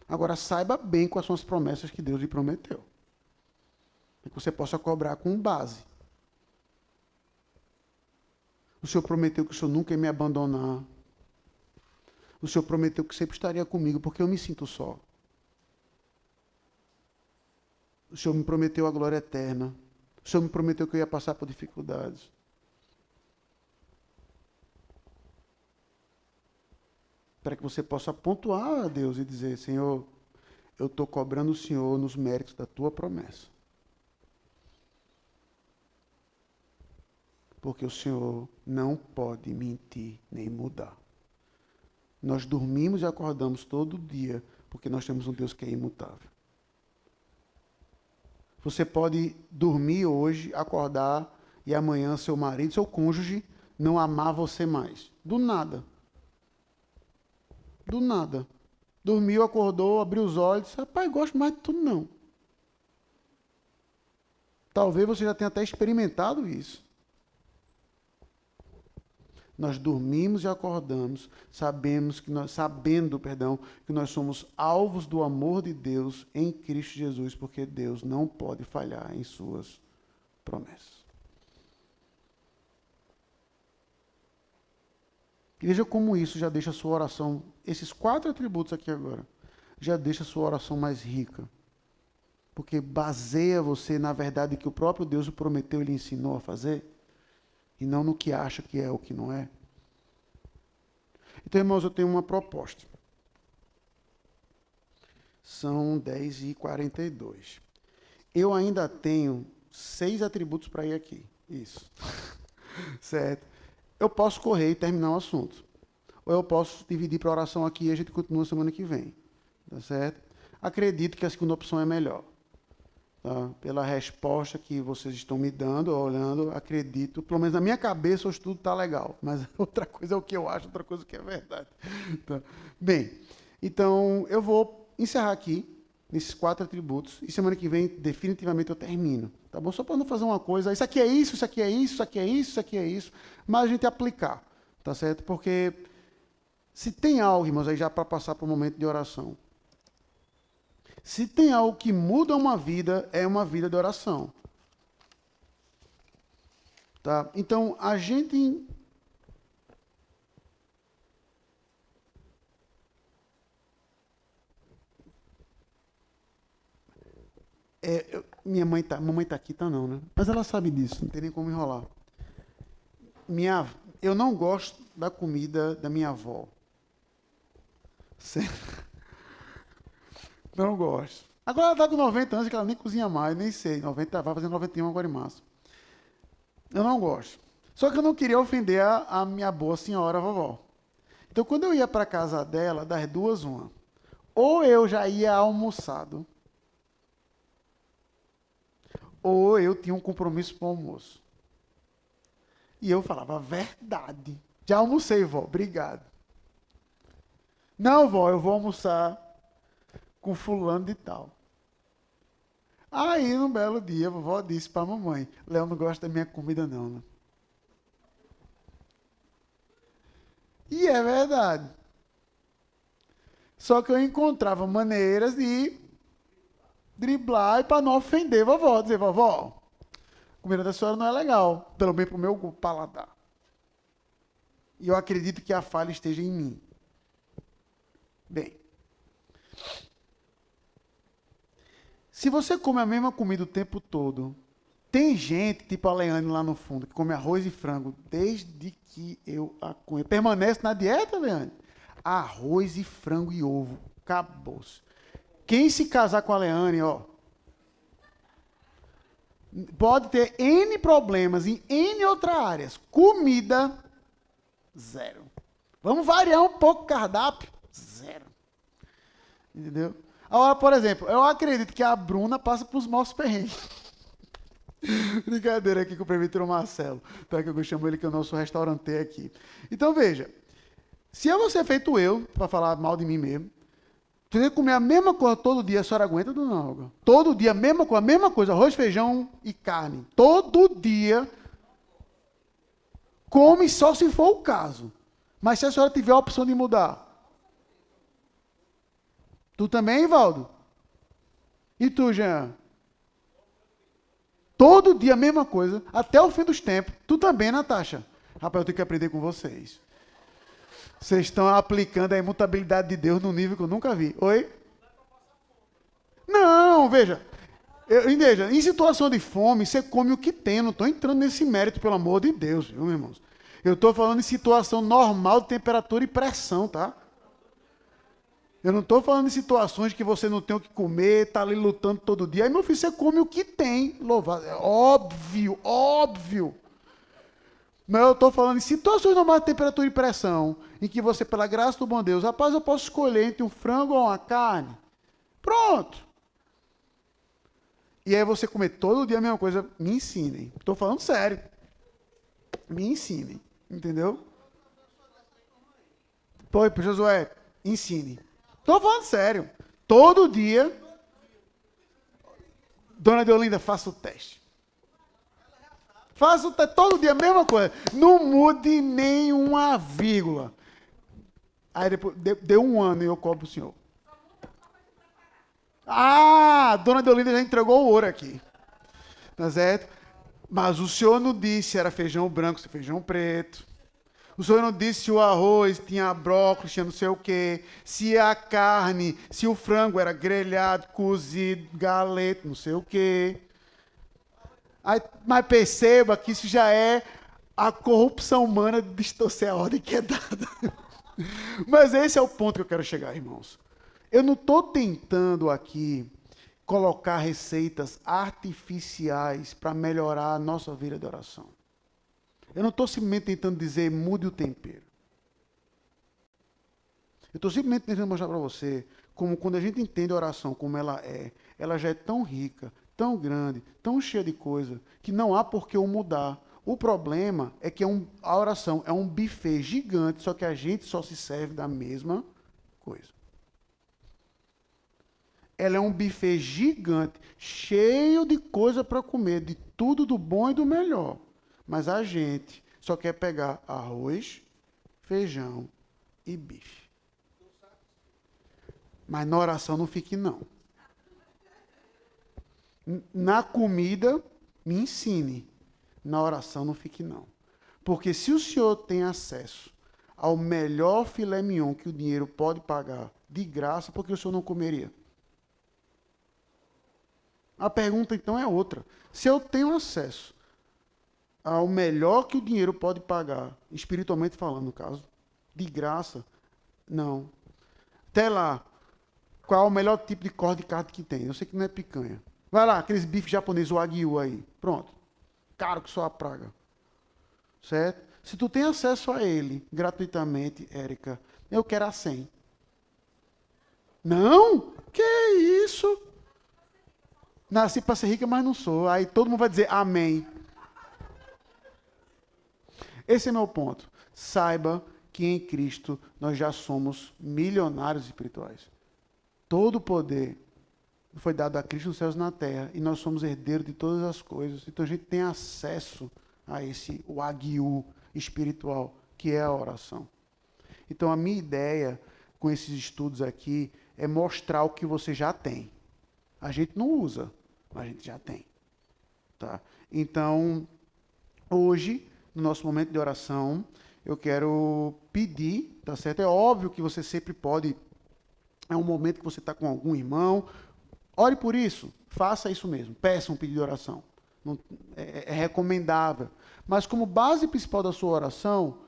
Agora, saiba bem quais são as promessas que Deus lhe prometeu. E que você possa cobrar com base. O Senhor prometeu que o Senhor nunca ia me abandonar. O Senhor prometeu que sempre estaria comigo, porque eu me sinto só. O Senhor me prometeu a glória eterna. O Senhor me prometeu que eu ia passar por dificuldades. Para que você possa pontuar a Deus e dizer, Senhor, eu estou cobrando o Senhor nos méritos da tua promessa. Porque o Senhor não pode mentir nem mudar. Nós dormimos e acordamos todo dia, porque nós temos um Deus que é imutável. Você pode dormir hoje, acordar, e amanhã seu marido, seu cônjuge, não amar você mais. Do nada. Do nada. Dormiu, acordou, abriu os olhos, disse, rapaz, gosto mais de tu não. Talvez você já tenha até experimentado isso. Nós dormimos e acordamos, sabendo que nós somos alvos do amor de Deus em Cristo Jesus, porque Deus não pode falhar em suas promessas. E veja como isso já deixa a sua oração, esses 4 atributos aqui agora, já deixa a sua oração mais rica. Porque baseia você na verdade que o próprio Deus o prometeu e lhe ensinou a fazer, e não no que acha que é ou que não é. Então, irmãos, eu tenho uma proposta. São 10h42. Eu ainda tenho 6 atributos para ir aqui. Isso. Certo? Eu posso correr e terminar o assunto. Ou eu posso dividir para oração aqui e a gente continua semana que vem. Tá certo? Acredito que a segunda opção é melhor. Tá? Pela resposta que vocês estão me dando, olhando, acredito, pelo menos na minha cabeça o estudo está legal, mas outra coisa é o que eu acho, outra coisa é o que é verdade. Tá? Bem, então eu vou encerrar aqui, nesses 4 atributos, e semana que vem definitivamente eu termino. Tá bom? Só para não fazer uma coisa, isso aqui é isso, isso aqui é isso, isso aqui é isso, isso aqui é isso, mas a gente aplicar, tá certo? Porque se tem algo, irmãos, aí já para passar para o momento de oração, se tem algo que muda uma vida, é uma vida de oração. Tá? Então, a gente... mamãe tá aqui, tá não, né? Mas ela sabe disso, não tem nem como enrolar. Eu não gosto da comida da minha avó. Certo? Não gosto. Agora ela está com 90 anos, que ela nem cozinha mais, nem sei. 90, vai fazer 91 agora em março. Eu não gosto. Só que eu não queria ofender a minha boa senhora, a vovó. Então, quando eu ia para a casa dela, das 2, uma. Ou eu já ia almoçado, ou eu tinha um compromisso para o almoço. E eu falava, verdade. Já almocei, vó, obrigado. Não, vó, eu vou almoçar com fulano de tal. Aí, num belo dia, a vovó disse para a mamãe, Léo não gosta da minha comida não, né? E é verdade. Só que eu encontrava maneiras de driblar e para não ofender a vovó. Dizer, vovó, a comida da senhora não é legal, pelo menos para o meu paladar. E eu acredito que a falha esteja em mim. Bem, se você come a mesma comida o tempo todo, tem gente, tipo a Leane lá no fundo, que come arroz e frango desde que eu a conheço. Permanece na dieta, Leane? Arroz e frango e ovo. Acabou-se. Quem se casar com a Leane, ó, pode ter N problemas em N outras áreas. Comida, 0. Vamos variar um pouco o cardápio? 0. Entendeu? Agora, por exemplo, eu acredito que a Bruna passa para os maus perrengues. Brincadeira aqui com o prefeito Marcelo, tá? Que eu chamo ele que é o nosso restaurante aqui. Então, veja, Se eu vou ser feito eu, para falar mal de mim mesmo, tu tem que comer a mesma coisa todo dia, a senhora aguenta, dona Olga? Todo dia, a mesma coisa, arroz, feijão e carne. Todo dia, come só se for o caso. Mas se a senhora tiver a opção de mudar. Tu também, Valdo? E tu, Jean? Todo dia a mesma coisa, até o fim dos tempos. Tu também, Natasha? Rapaz, eu tenho que aprender com vocês. Vocês estão aplicando a imutabilidade de Deus num nível que eu nunca vi. Oi? Não, veja. Veja, em situação de fome, você come o que tem. Não estou entrando nesse mérito, pelo amor de Deus, viu, meus irmãos? Eu estou falando em situação normal de temperatura e pressão, tá? Eu não estou falando em situações que você não tem o que comer, está ali lutando todo dia. Aí, meu filho, você come o que tem. Louvado. É óbvio, óbvio. Mas eu estou falando em situações normais de temperatura e pressão, em que você, pela graça do bom Deus, rapaz, eu posso escolher entre um frango ou uma carne. Pronto. E aí você comer todo dia a mesma coisa, me ensinem. Estou falando sério. Me ensinem. Entendeu? Pô, Josué, ensine. Estou falando sério. Todo dia, dona Deolinda, faça o teste. Faça o teste todo dia, a mesma coisa. Não mude nenhuma vírgula. Aí depois, deu um ano e eu cobro o senhor. Ah, dona Deolinda já entregou o ouro aqui. Tá certo? Mas o senhor não disse se era feijão branco, se feijão preto. O senhor não disse se o arroz tinha brócolis, tinha não sei o quê, se a carne, se o frango era grelhado, cozido, galeto, não sei o quê. Aí, mas perceba que isso já é a corrupção humana de distorcer a ordem que é dada. Mas esse é o ponto que eu quero chegar, irmãos. Eu não estou tentando aqui colocar receitas artificiais para melhorar a nossa vida de oração. Eu não estou simplesmente tentando dizer mude o tempero. Eu estou simplesmente tentando mostrar para você como quando a gente entende a oração como ela já é tão rica, tão grande, tão cheia de coisa, que não há por que o mudar. O problema é que a oração é um buffet gigante, só que a gente só se serve da mesma coisa. Ela é um buffet gigante, cheio de coisa para comer, de tudo do bom e do melhor. Mas a gente só quer pegar arroz, feijão e bife. Mas na oração não fique, não. Na comida, me ensine. Na oração não fique, não. Porque se o senhor tem acesso ao melhor filé mignon que o dinheiro pode pagar de graça, por que o senhor não comeria? A pergunta, então, é outra. Se eu tenho acesso ao melhor que o dinheiro pode pagar, espiritualmente falando, no caso, de graça, não. Até lá, qual é o melhor tipo de corte de carne que tem? Eu sei que não é picanha. Vai lá, aqueles bifes japoneses, o Wagyu aí. Pronto. Caro que só a praga. Certo? Se tu tem acesso a ele gratuitamente, Érica, eu quero a 100. Não? Que isso? Nasci para ser rica, mas não sou. Aí todo mundo vai dizer amém. Esse é meu ponto. Saiba que em Cristo nós já somos milionários espirituais. Todo o poder foi dado a Cristo nos céus e na terra, e nós somos herdeiros de todas as coisas. Então a gente tem acesso a esse Wagyu espiritual, que é a oração. Então a minha ideia com esses estudos aqui é mostrar o que você já tem. A gente não usa, mas a gente já tem. Tá? Então, hoje, no nosso momento de oração, eu quero pedir, tá certo? É óbvio que você sempre pode, é um momento que você está com algum irmão, ore por isso, faça isso mesmo, peça um pedido de oração. Não, é recomendável. Mas como base principal da sua oração,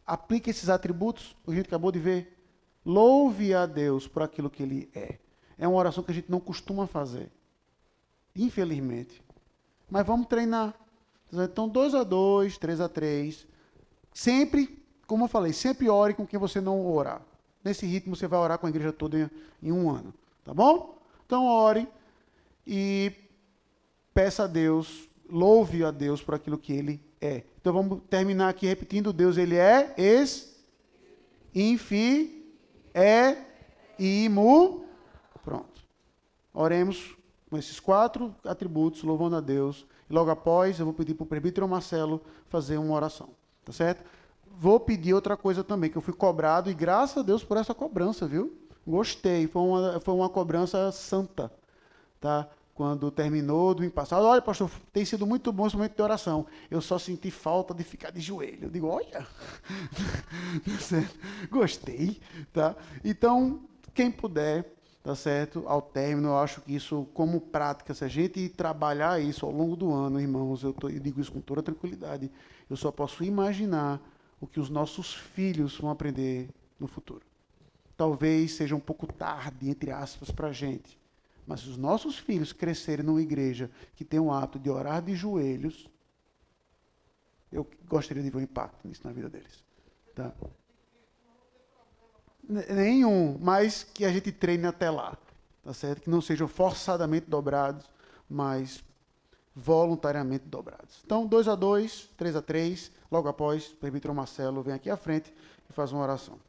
aplique esses atributos que a gente acabou de ver. Louve a Deus por aquilo que Ele é. É uma oração que a gente não costuma fazer. Infelizmente. Mas vamos treinar. Então, 2-2, 3-3. Sempre, como eu falei, sempre ore com quem você não orar. Nesse ritmo, você vai orar com a igreja toda em um ano. Tá bom? Então, ore e peça a Deus, louve a Deus por aquilo que Ele é. Então, vamos terminar aqui repetindo: Deus, Ele é Imu. Pronto. Oremos com esses 4 atributos, louvando a Deus. E logo após, eu vou pedir para o presbítero Marcelo fazer uma oração. Tá certo? Vou pedir outra coisa também, que eu fui cobrado, e graças a Deus por essa cobrança, viu? Gostei. Foi uma cobrança santa. Tá? Quando terminou do domingo passado, olha, pastor, tem sido muito bom esse momento de oração. Eu só senti falta de ficar de joelho. Eu digo, olha, gostei, tá? Então, quem puder, tá certo? Ao término, eu acho que isso, como prática, se a gente trabalhar isso ao longo do ano, irmãos, eu digo isso com toda tranquilidade, eu só posso imaginar o que os nossos filhos vão aprender no futuro. Talvez seja um pouco tarde, entre aspas, para a gente. Mas se os nossos filhos crescerem numa igreja que tem o hábito de orar de joelhos, eu gostaria de ver um impacto nisso na vida deles. Tá? Nenhum, mas que a gente treine até lá. Tá certo? Que não sejam forçadamente dobrados, mas voluntariamente dobrados. Então, 2-2, 3-3, logo após, o presbítero Marcelo vem aqui à frente e faz uma oração.